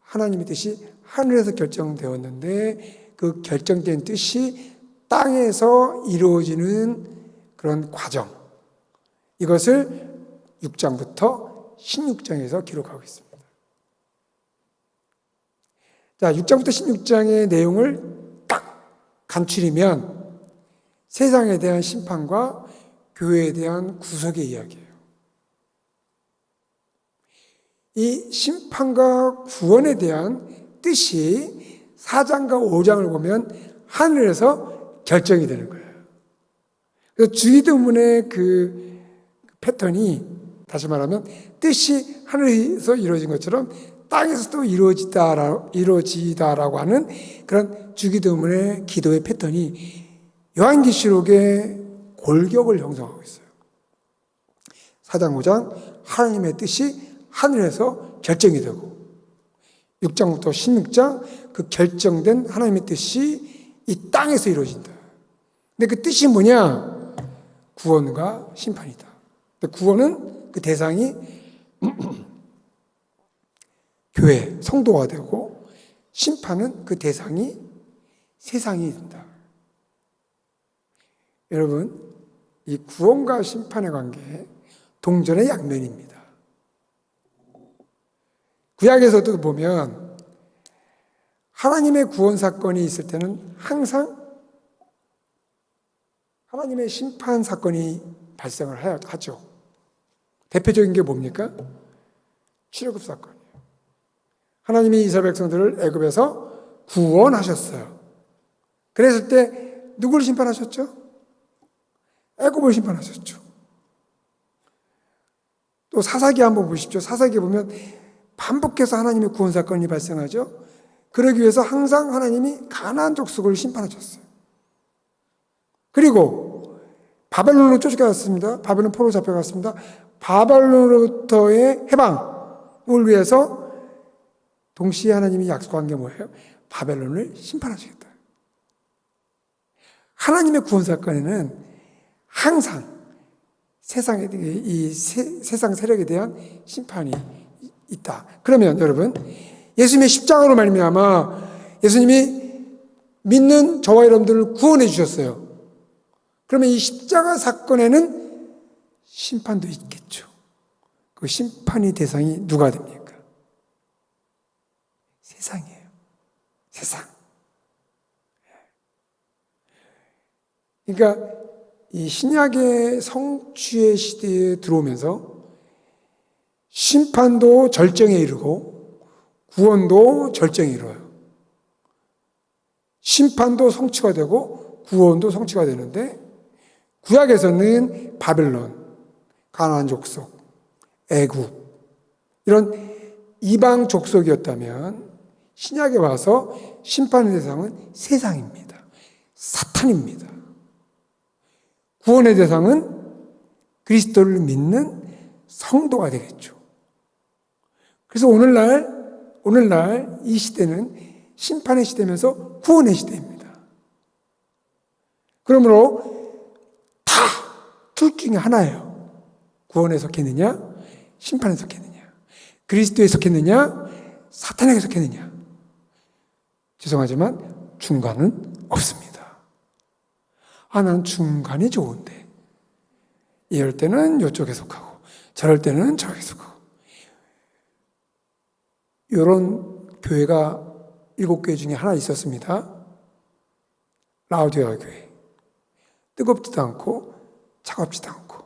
하나님의 뜻이 하늘에서 결정되었는데 그 결정된 뜻이 땅에서 이루어지는 그런 과정, 이것을 6장부터 16장에서 기록하고 있습니다. 자, 6장부터 16장의 내용을 딱 간추리면 세상에 대한 심판과 교회에 대한 구속의 이야기예요. 이 심판과 구원에 대한 뜻이 4장과 5장을 보면 하늘에서 결정이 되는 거예요. 그래서 주기도문의 그 패턴이 다시 말하면 뜻이 하늘에서 이루어진 것처럼 땅에서도 이루어지다라고 하는 그런 주기도문의 기도의 패턴이 요한계시록의 골격을 형성하고 있어요. 4장, 5장 하나님의 뜻이 하늘에서 결정이 되고 6장부터 16장 그 결정된 하나님의 뜻이 이 땅에서 이루어진다. 근데 그 뜻이 뭐냐? 구원과 심판이다. 근데 구원은 그 대상이 교회, 성도가 되고 심판은 그 대상이 세상이 된다. 여러분, 이 구원과 심판의 관계 동전의 양면입니다. 구약에서도 보면 하나님의 구원 사건이 있을 때는 항상 하나님의 심판 사건이 발생을 하죠. 대표적인 게 뭡니까? 출애굽 사건이에요. 하나님이 이스라엘 백성들을 애굽에서 구원하셨어요. 그랬을 때 누구를 심판하셨죠? 애굽을 심판하셨죠. 또 사사기 한번 보십시오. 사사기 보면 반복해서 하나님의 구원 사건이 발생하죠. 그러기 위해서 항상 하나님이 가나안 족속을 심판하셨어요. 그리고 바벨론으로 쫓겨갔습니다. 바벨론 포로 잡혀갔습니다. 바벨론으로부터의 해방을 위해서 동시에 하나님이 약속한 게 뭐예요? 바벨론을 심판하시겠다. 하나님의 구원 사건에는 항상 세상 세력에 대한 심판이 있다. 그러면 여러분, 예수님의 십자가로 말미암아 예수님이 믿는 저와 여러분들을 구원해 주셨어요. 그러면 이 십자가 사건에는 심판도 있겠죠. 그 심판의 대상이 누가 됩니까? 세상이에요. 세상. 그러니까 이 신약의 성취의 시대에 들어오면서 심판도 절정에 이르고 구원도 절정에 이르어요. 심판도 성취가 되고 구원도 성취가 되는데 구약에서는 바벨론, 가나안 족속, 애굽 이런 이방 족속이었다면 신약에 와서 심판의 대상은 세상입니다. 사탄입니다. 구원의 대상은 그리스도를 믿는 성도가 되겠죠. 그래서 오늘날 이 시대는 심판의 시대면서 구원의 시대입니다. 그러므로 다 둘 중에 하나예요. 구원에 속했느냐, 심판에 속했느냐, 그리스도에 속했느냐, 사탄에게 속했느냐. 죄송하지만 중간은 없습니다. 나는 중간이 좋은데 이럴 때는 이쪽에 속하고 저럴 때는 저쪽에 속하고. 이런 교회가 7교회 중에 하나 있었습니다. 라오디게아 교회. 뜨겁지도 않고 차갑지도 않고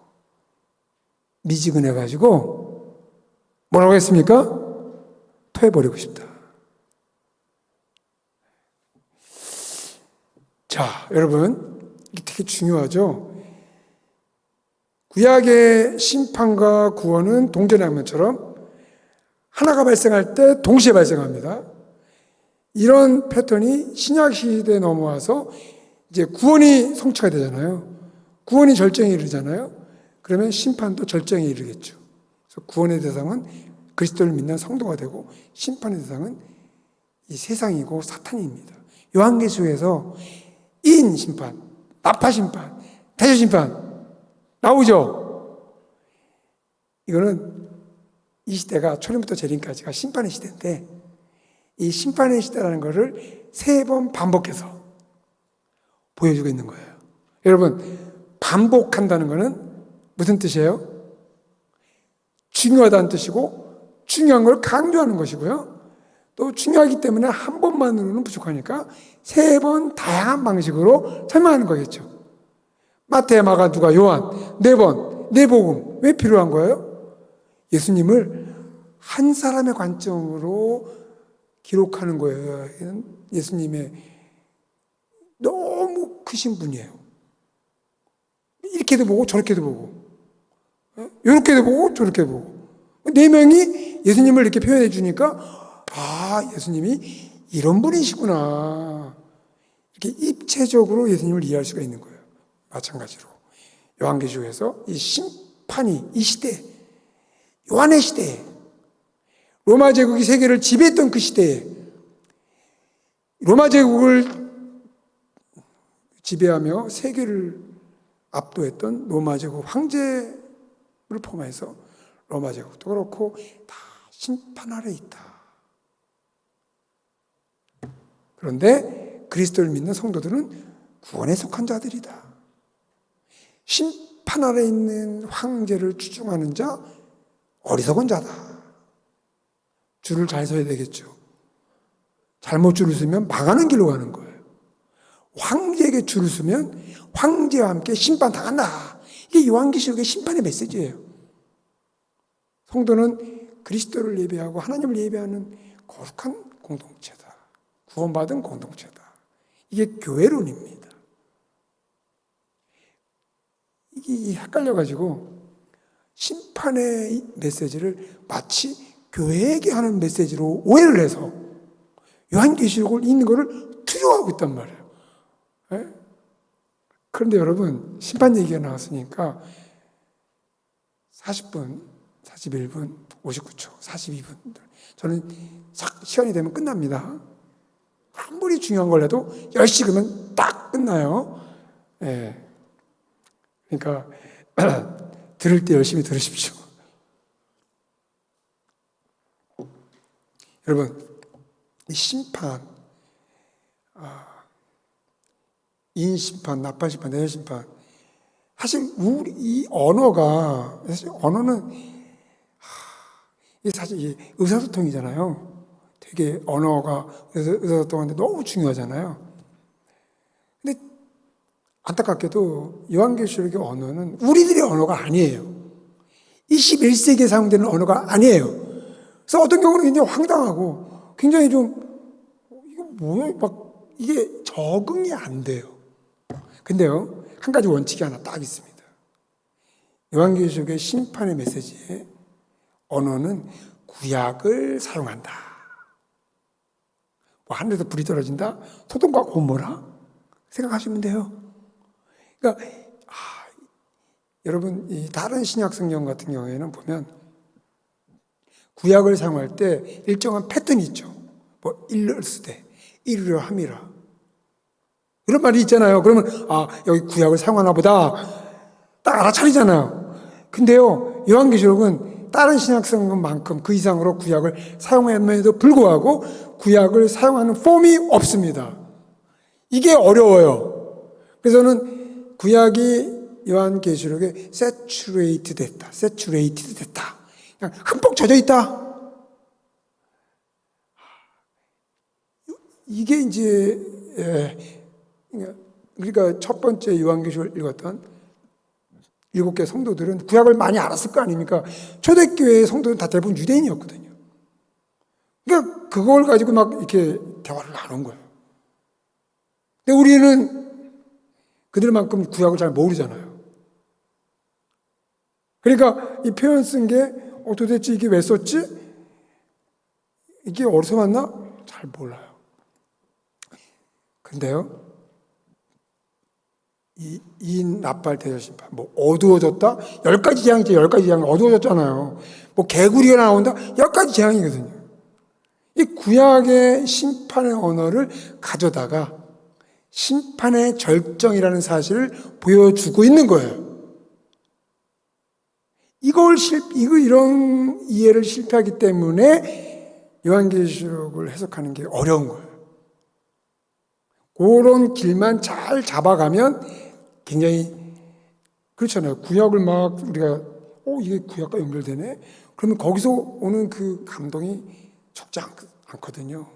미지근해가지고 뭐라고 했습니까? 토해버리고 싶다. 자, 여러분, 이게 되게 중요하죠. 구약의 심판과 구원은 동전양면처럼 하나가 발생할 때 동시에 발생합니다. 이런 패턴이 신약 시대에 넘어와서 이제 구원이 성취가 되잖아요. 구원이 절정에 이르잖아요. 그러면 심판도 절정에 이르겠죠. 그래서 구원의 대상은 그리스도를 믿는 성도가 되고 심판의 대상은 이 세상이고 사탄입니다. 요한계시록에서 인 심판, 나파 심판, 대저 심판 나오죠. 이거는 이 시대가 초림부터 재림까지가 심판의 시대인데, 이 심판의 시대라는 것을 3번 반복해서 보여주고 있는 거예요. 여러분, 반복한다는 것은 무슨 뜻이에요? 중요하다는 뜻이고, 중요한 걸 강조하는 것이고요. 또 중요하기 때문에 한 번만으로는 부족하니까 3번 다양한 방식으로 설명하는 거겠죠. 마태, 마가, 누가, 요한 4번, 4복음. 왜 필요한 거예요? 예수님을 한 사람의 관점으로 기록하는 거예요. 예수님의 너무 크신 분이에요. 이렇게도 보고 저렇게도 보고, 이렇게도 보고 저렇게 보고. 4명이 예수님을 이렇게 표현해 주니까 예수님이 이런 분이시구나. 이렇게 입체적으로 예수님을 이해할 수가 있는 거예요. 마찬가지로 요한계시록에서 이 심판이 이 시대, 요한의 시대에, 로마 제국이 세계를 지배했던 그 시대에 로마 제국을 지배하며 세계를 압도했던 로마 제국 황제를 포함해서 로마 제국도 그렇고 다 심판 아래 있다. 그런데 그리스도를 믿는 성도들은 구원에 속한 자들이다. 심판 아래 있는 황제를 추종하는 자, 어리석은 자다. 줄을 잘 서야 되겠죠. 잘못 줄을 서면 망하는 길로 가는 거예요. 황제에게 줄을 서면 황제와 함께 심판당한다. 이게 요한계시록의 심판의 메시지예요. 성도는 그리스도를 예배하고 하나님을 예배하는 거룩한 공동체다. 구원받은 공동체다. 이게 교회론입니다. 이게 헷갈려가지고 심판의 메시지를 마치 교회에게 하는 메시지로 오해를 해서 요한계시록을 읽는 것을 두려워하고 있단 말이에요. 네? 그런데 여러분, 심판 얘기가 나왔으니까 40분, 41분, 59초, 42분. 저는 시간이 되면 끝납니다. 아무리 중요한 걸 해도 10시 그러면 딱 끝나요. 예. 그러니까 들을 때 열심히 들으십시오. 여러분, 이 심판, 인심판, 나팔심판, 내열심판, 사실 우리 이 언어가, 사실 언어는 사실 의사소통이잖아요. 되게 언어가 의사소통하는데 너무 중요하잖아요. 근데 안타깝게도 요한계시록의 언어는 우리들의 언어가 아니에요. 21세기에 사용되는 언어가 아니에요. 그래서 어떤 경우는 굉장히 황당하고 굉장히 좀 이거 뭐야? 막 이게 적응이 안 돼요. 근데요, 한 가지 원칙이 하나 딱 있습니다. 요한계시록의 심판의 메시지에 언어는 구약을 사용한다. 뭐 하늘에서 불이 떨어진다? 소돔과 고모라? 생각하시면 돼요. 그러니까 여러분, 이 다른 신약 성경 같은 경우에는 보면 구약을 사용할 때 일정한 패턴이 있죠. 뭐 일러스되, 이르려 함이라. 이런 말이 있잖아요. 그러면 여기 구약을 사용하나 보다 딱 알아차리잖아요. 근데요, 요한계시록은 다른 신약성경만큼 그 이상으로 구약을 사용함에도 불구하고 구약을 사용하는 폼이 없습니다. 이게 어려워요. 그래서 저는 구약이 요한계시록에 세츄레이트 됐다. 그냥 흠뻑 젖어 있다. 이게 이제 그러니까 첫 번째 요한계시록을 읽었던 7개 성도들은 구약을 많이 알았을 거 아닙니까? 초대교회의 성도들은 다 대부분 유대인이었거든요. 그러니까 그걸 가지고 막 이렇게 대화를 나눈 거예요. 근데 우리는 그들만큼 구약을 잘 모르잖아요. 그러니까 이 표현 쓴 게 도대체 이게 왜 썼지? 이게 어디서 왔나? 잘 몰라요. 근데요, 이 나팔 대절심판, 뭐 어두워졌다? 10가지 재앙이죠. 10가지 재앙 어두워졌잖아요. 뭐 개구리가 나온다? 10가지 재앙이거든요. 이 구약의 심판의 언어를 가져다가 심판의 절정이라는 사실을 보여주고 있는 거예요. 이런 이해를 실패하기 때문에 요한계시록을 해석하는 게 어려운 거예요. 그런 길만 잘 잡아가면 굉장히 그렇잖아요. 구약을 막 우리가 이게 구약과 연결되네? 그러면 거기서 오는 그 감동이 적지 않거든요.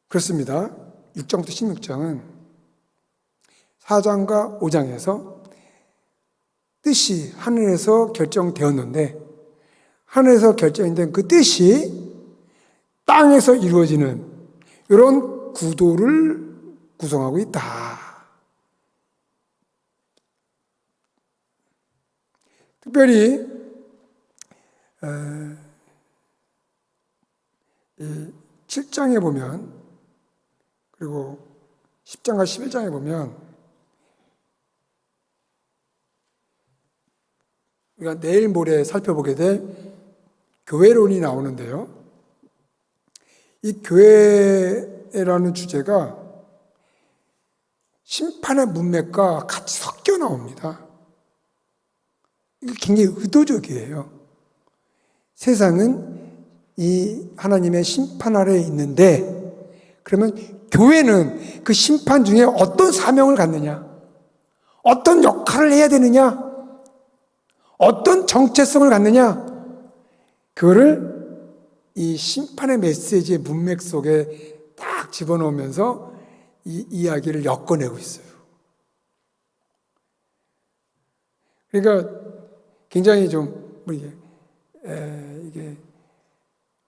그렇습니다. 6장부터 16장은 4장과 5장에서 뜻이 하늘에서 결정되었는데 하늘에서 결정된 그 뜻이 땅에서 이루어지는 이런 구도를 구성하고 있다. 특별히 7장에 보면 그리고 10장과 11장에 보면 우리가 내일 모레 살펴보게 될 교회론이 나오는데요. 이 교회라는 주제가 심판의 문맥과 같이 섞여 나옵니다. 이게 굉장히 의도적이에요. 세상은 이 하나님의 심판 아래에 있는데 그러면 교회는 그 심판 중에 어떤 사명을 갖느냐? 어떤 역할을 해야 되느냐? 어떤 정체성을 갖느냐? 그거를 이 심판의 메시지의 문맥 속에 딱 집어넣으면서 이 이야기를 엮어내고 있어요. 그러니까 굉장히 좀 이게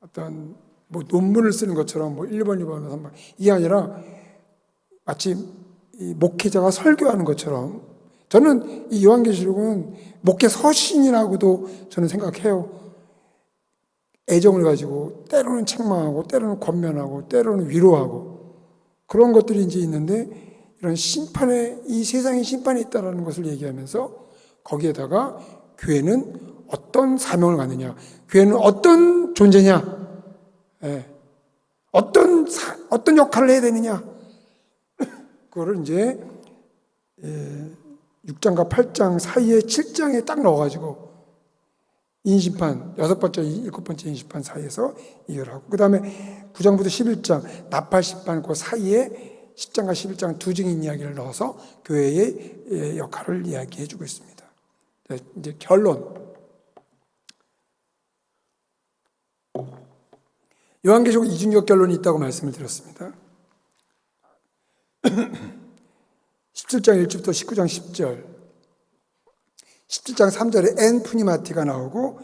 어떤 논문을 쓰는 것처럼 1번, 2번, 3번 이게 아니라 마치 이 목회자가 설교하는 것처럼 저는 이 요한계시록은 목회 서신이라고도 저는 생각해요. 애정을 가지고 때로는 책망하고 때로는 권면하고 때로는 위로하고 그런 것들이 이제 있는데 이런 심판에 이 세상에 심판이 있다라는 것을 얘기하면서 거기에다가 교회는 어떤 사명을 갖느냐, 교회는 어떤 존재냐, 어떤 역할을 해야 되느냐, 그거를 이제 6장과 8장 사이에 7장에 딱 넣어가지고 인심판, 6번째, 7번째 인심판 사이에서 이해를 하고, 그 다음에 9장부터 11장, 나팔심판 그 사이에 10장과 11장 두 증인 이야기를 넣어서 교회의 역할을 이야기해 주고 있습니다. 이제 결론. 요한계시록 이중적 결론이 있다고 말씀을 드렸습니다. 17장 1절부터 19장 10절, 17장 3절에 엔푸니마티가 나오고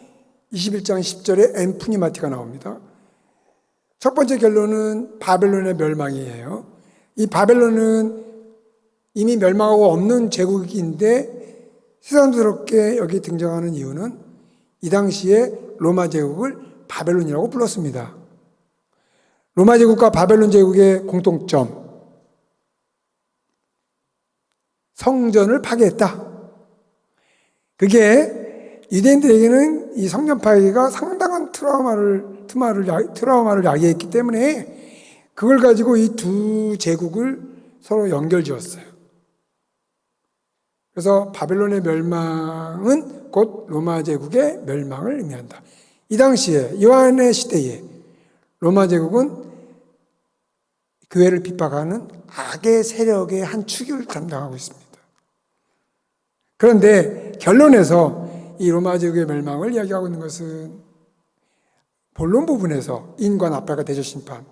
21장 10절에 엔푸니마티가 나옵니다. 첫 번째 결론은 바벨론의 멸망이에요. 이 바벨론은 이미 멸망하고 없는 제국인데 세상스럽게 여기 등장하는 이유는 이 당시에 로마 제국을 바벨론이라고 불렀습니다. 로마 제국과 바벨론 제국의 공통점, 성전을 파괴했다. 그게 유대인들에게는 이 성전 파괴가 상당한 트라우마를 야기했기 때문에 그걸 가지고 이 두 제국을 서로 연결지었어요. 그래서 바벨론의 멸망은 곧 로마 제국의 멸망을 의미한다. 이 당시에 요한의 시대에 로마 제국은 교회를 핍박하는 악의 세력의 한 축을 담당하고 있습니다. 그런데 결론에서 이 로마 제국의 멸망을 이야기하고 있는 것은 본론 부분에서 인과 나팔과 대저 심판,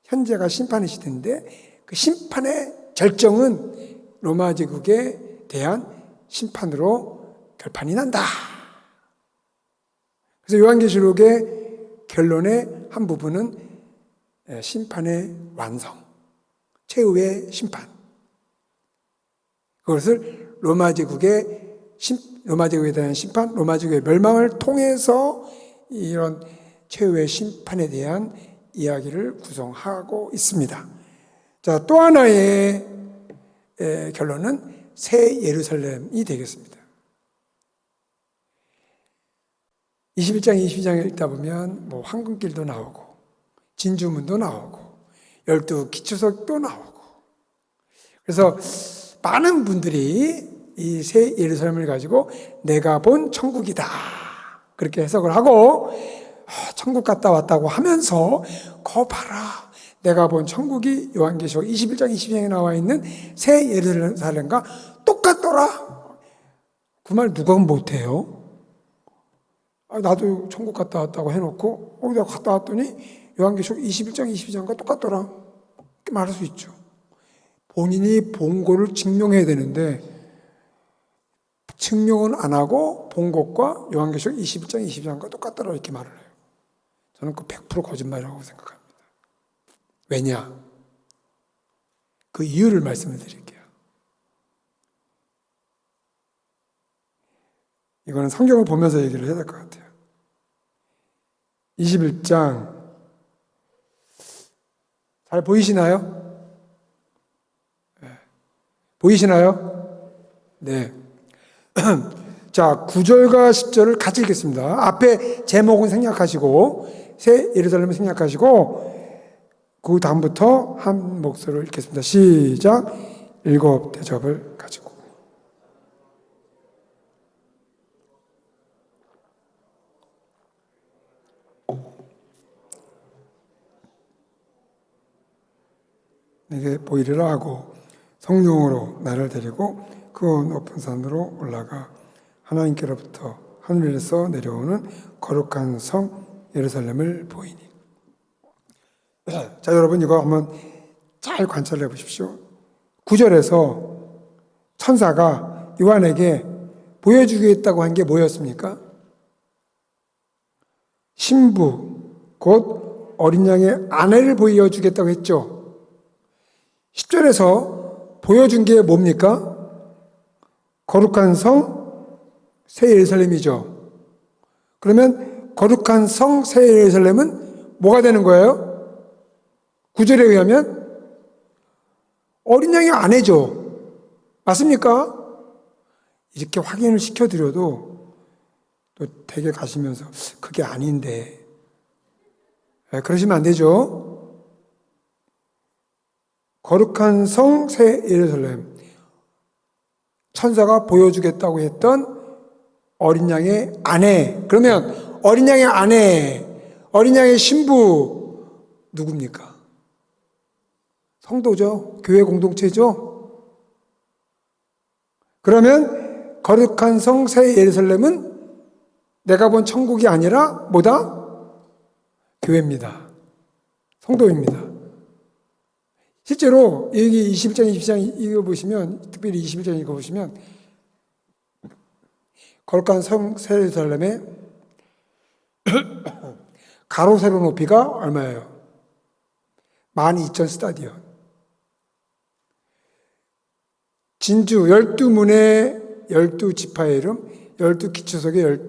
현재가 심판의 시대인데 그 심판의 절정은 로마 제국에 대한 심판으로 결판이 난다. 그래서 요한계시록의 결론의 한 부분은 심판의 완성, 최후의 심판. 그것을 로마 제국에 대한 심판, 로마 제국의 멸망을 통해서 이런 최후의 심판에 대한 이야기를 구성하고 있습니다. 자, 또 하나의 결론은 새 예루살렘이 되겠습니다. 21장, 22장에 읽다 보면 황금길도 나오고 진주문도 나오고 12 기초석도 나오고 그래서 많은 분들이 이 새 예루살렘을 가지고 내가 본 천국이다. 그렇게 해석을 하고 천국 갔다 왔다고 하면서 거 봐라. 내가 본 천국이 요한계시록 21장 22장에 나와 있는 새 예루살렘과 똑같더라. 그 말 누가 못해요? 나도 천국 갔다 왔다고 해놓고 내가 갔다 왔더니 요한계시록 21장 22장과 똑같더라. 이렇게 말할 수 있죠. 본인이 본 거를 증명해야 되는데 증명은 안 하고 본 것과 요한계시록 21장 22장과 똑같더라 이렇게 말을 해요. 저는 그 100% 거짓말이라고 생각합니다. 왜냐? 그 이유를 말씀을 드릴게요. 이거는 성경을 보면서 얘기를 해야 될 것 같아요. 21장 잘 보이시나요? 네. 보이시나요? 네. 자, 9절과 10절을 같이 읽겠습니다. 앞에 제목은 생략하시고 새 예루살렘을 생략하시고 그 다음부터 한 목소리로 읽겠습니다. 시작. 7 대접을 가지고. 내게 보이리라 하고 성령으로 나를 데리고 그 높은 산으로 올라가 하나님께로부터 하늘에서 내려오는 거룩한 성 예루살렘을 보이니. 자, 여러분 이거 한번 잘 관찰해 보십시오. 9절에서 천사가 요한에게 보여주겠다고 한 게 뭐였습니까? 신부, 곧 어린 양의 아내를 보여주겠다고 했죠. 10절에서 보여준 게 뭡니까? 거룩한 성, 새 예루살렘이죠. 그러면 거룩한 성, 새 예루살렘은 뭐가 되는 거예요? 9절에 의하면 어린 양의 아내죠. 맞습니까? 이렇게 확인을 시켜드려도 또 댁에 가시면서 그게 아닌데 그러시면 안 되죠. 거룩한 성, 새 예루살렘. 천사가 보여주겠다고 했던 어린 양의 아내. 그러면 어린 양의 아내, 어린 양의 신부 누굽니까? 성도죠. 교회 공동체죠. 그러면 거룩한 성, 새 예루살렘은 내가 본 천국이 아니라 뭐다? 교회입니다. 성도입니다. 실제로 여기 21장, 22장 읽어보시면, 특별히 21장 읽어보시면 거룩한 성 새 예루살렘의 가로 세로 높이가 얼마예요? 12,000 스타디온. 진주 12문의 12지파의 이름, 12기초석의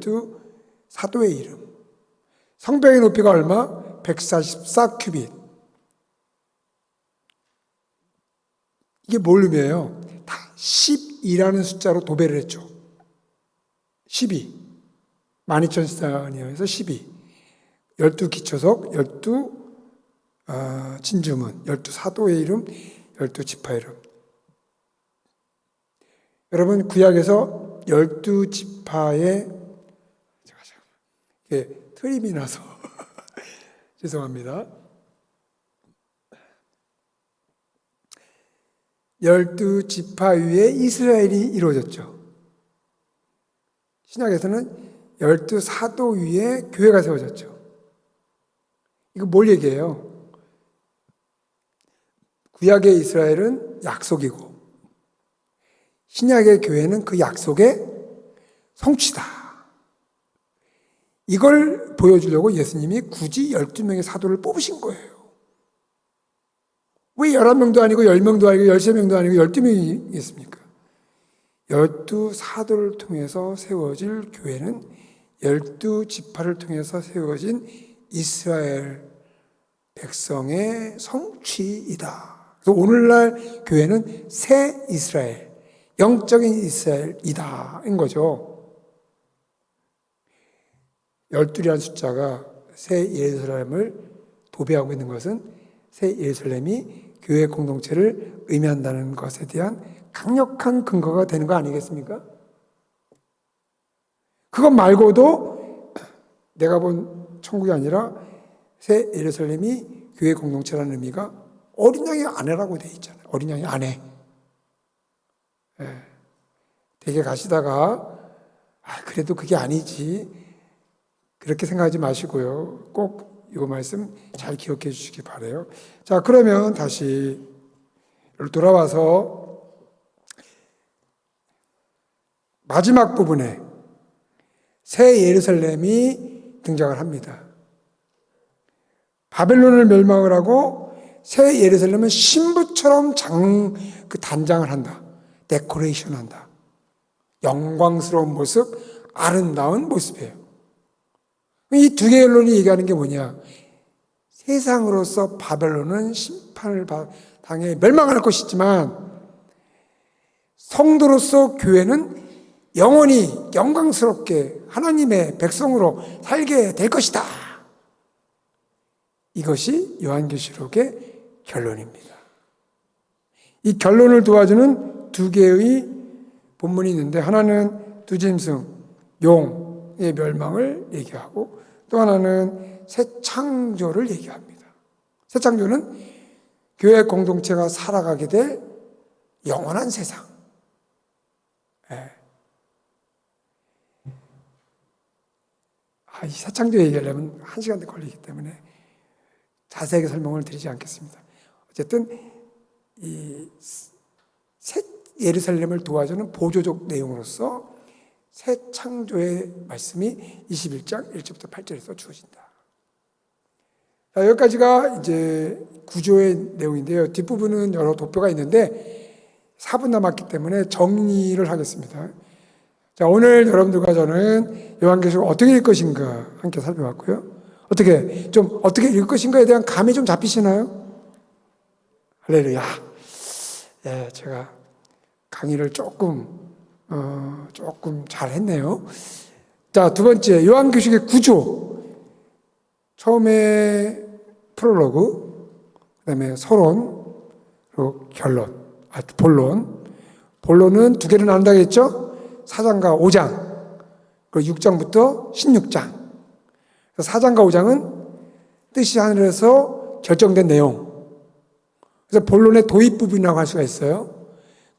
12사도의 이름. 성벽의 높이가 얼마? 144큐빗. 이게 뭘 의미해요? 다 12라는 숫자로 도배를 했죠. 12. 12,000스타디온에서 12. 12기초석, 12 진주문, 12사도의 이름, 12지파의 이름. 여러분 구약에서 12지파의 트림이 나서 죄송합니다. 12지파 위에 이스라엘이 이루어졌죠. 신약에서는 12사도 위에 교회가 세워졌죠. 이거 뭘 얘기해요? 구약의 이스라엘은 약속이고 신약의 교회는 그 약속의 성취다. 이걸 보여주려고 예수님이 굳이 12명의 사도를 뽑으신 거예요. 왜 11명도 아니고 10명도 아니고 13명도 아니고 12명이겠습니까? 12사도를 통해서 세워질 교회는 12지파를 통해서 세워진 이스라엘 백성의 성취이다. 그래서 오늘날 교회는 새 이스라엘, 영적인 이스라엘이다 인 거죠. 12라는 숫자가 새 예루살렘을 도배하고 있는 것은 새 예루살렘이 교회 공동체를 의미한다는 것에 대한 강력한 근거가 되는 거 아니겠습니까? 그것 말고도 내가 본 천국이 아니라 새 예루살렘이 교회 공동체라는 의미가 어린 양의 아내라고 되어 있잖아요. 어린 양의 아내. 댁에 가시다가 그래도 그게 아니지 그렇게 생각하지 마시고요. 꼭 이 말씀 잘 기억해 주시기 바라요. 자, 그러면 다시 돌아와서 마지막 부분에 새 예루살렘이 등장을 합니다. 바벨론을 멸망을 하고 새 예루살렘은 신부처럼 단장을 한다. 데코레이션 한다. 영광스러운 모습, 아름다운 모습이에요. 이 두 개의 언론이 얘기하는 게 뭐냐? 세상으로서 바벨론은 심판을 당해 멸망할 것이지만 성도로서 교회는 영원히 영광스럽게 하나님의 백성으로 살게 될 것이다. 이것이 요한계시록의 결론입니다. 이 결론을 도와주는 두 개의 본문이 있는데 하나는 두짐승, 용의 멸망을 얘기하고 또 하나는 새 창조를 얘기합니다. 새 창조는 교회 공동체가 살아가게 될 영원한 세상. 이 새 창조 얘기하려면 1시간 걸리기 때문에 자세하게 설명을 드리지 않겠습니다. 어쨌든 이 새 예루살렘을 도와주는 보조적 내용으로서 새 창조의 말씀이 21장 1절부터 8절에서 주어진다. 자, 여기까지가 이제 구조의 내용인데요. 뒷부분은 여러 도표가 있는데 4분 남았기 때문에 정리를 하겠습니다. 자, 오늘 여러분들과 저는 요한계시록 어떻게 읽을 것인가 함께 살펴봤고요. 어떻게 읽을 것인가에 대한 감이 좀 잡히시나요? 할렐루야. 예, 제가 강의를 조금 잘 했네요. 자, 두 번째, 요한계시록의 구조. 처음에 프롤로그, 그 다음에 서론, 그리고 결론, 본론. 본론은 두 개를 나눈다고 했죠? 4장과 5장, 그리고 6장부터 16장. 4장과 5장은 뜻이 하늘에서 결정된 내용. 그래서 본론의 도입 부분이라고 할 수가 있어요.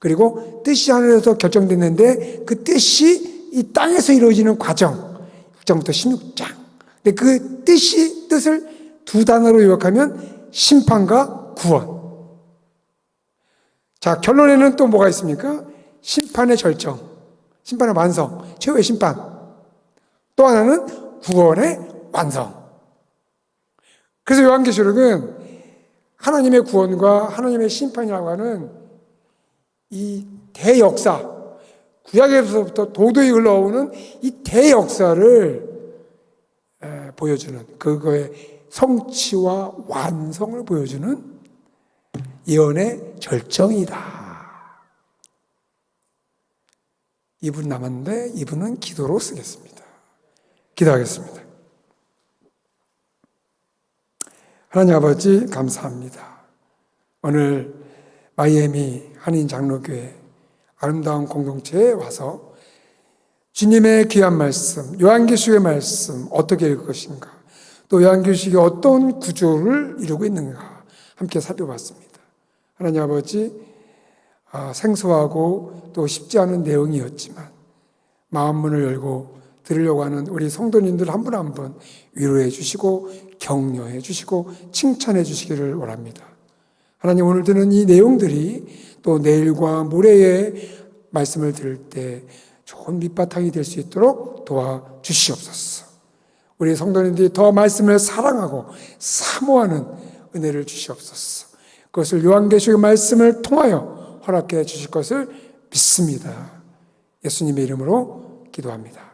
그리고 뜻이 하늘에서 결정됐는데 그 뜻이 이 땅에서 이루어지는 과정. 6장부터 16장. 근데 그 뜻을 두 단어로 요약하면 심판과 구원. 자, 결론에는 또 뭐가 있습니까? 심판의 절정, 심판의 완성, 최후의 심판. 또 하나는 구원의 완성. 그래서 요한계시록은 하나님의 구원과 하나님의 심판이라고 하는 이 대역사, 구약에서부터 도도히 흘러오는 이 대역사를 보여주는, 그거의 성취와 완성을 보여주는 예언의 절정이다. 2분 남았는데 2분은 기도로 쓰겠습니다. 기도하겠습니다. 하나님 아버지 감사합니다. 오늘 마이애미 한인장로교회 아름다운 공동체에 와서 주님의 귀한 말씀, 요한계시록의 말씀 어떻게 읽을 것인가, 또 요한계시록이 어떤 구조를 이루고 있는가 함께 살펴봤습니다. 하나님 아버지, 생소하고 또 쉽지 않은 내용이었지만 마음문을 열고 들으려고 하는 우리 성도님들 한 분 한 분 위로해 주시고 격려해 주시고 칭찬해 주시기를 원합니다. 하나님, 오늘 듣는 이 내용들이 또 내일과 모레의 말씀을 들을 때 좋은 밑바탕이 될 수 있도록 도와주시옵소서. 우리 성도님들이 더 말씀을 사랑하고 사모하는 은혜를 주시옵소서. 그것을 요한계시록의 말씀을 통하여 허락해 주실 것을 믿습니다. 예수님의 이름으로 기도합니다.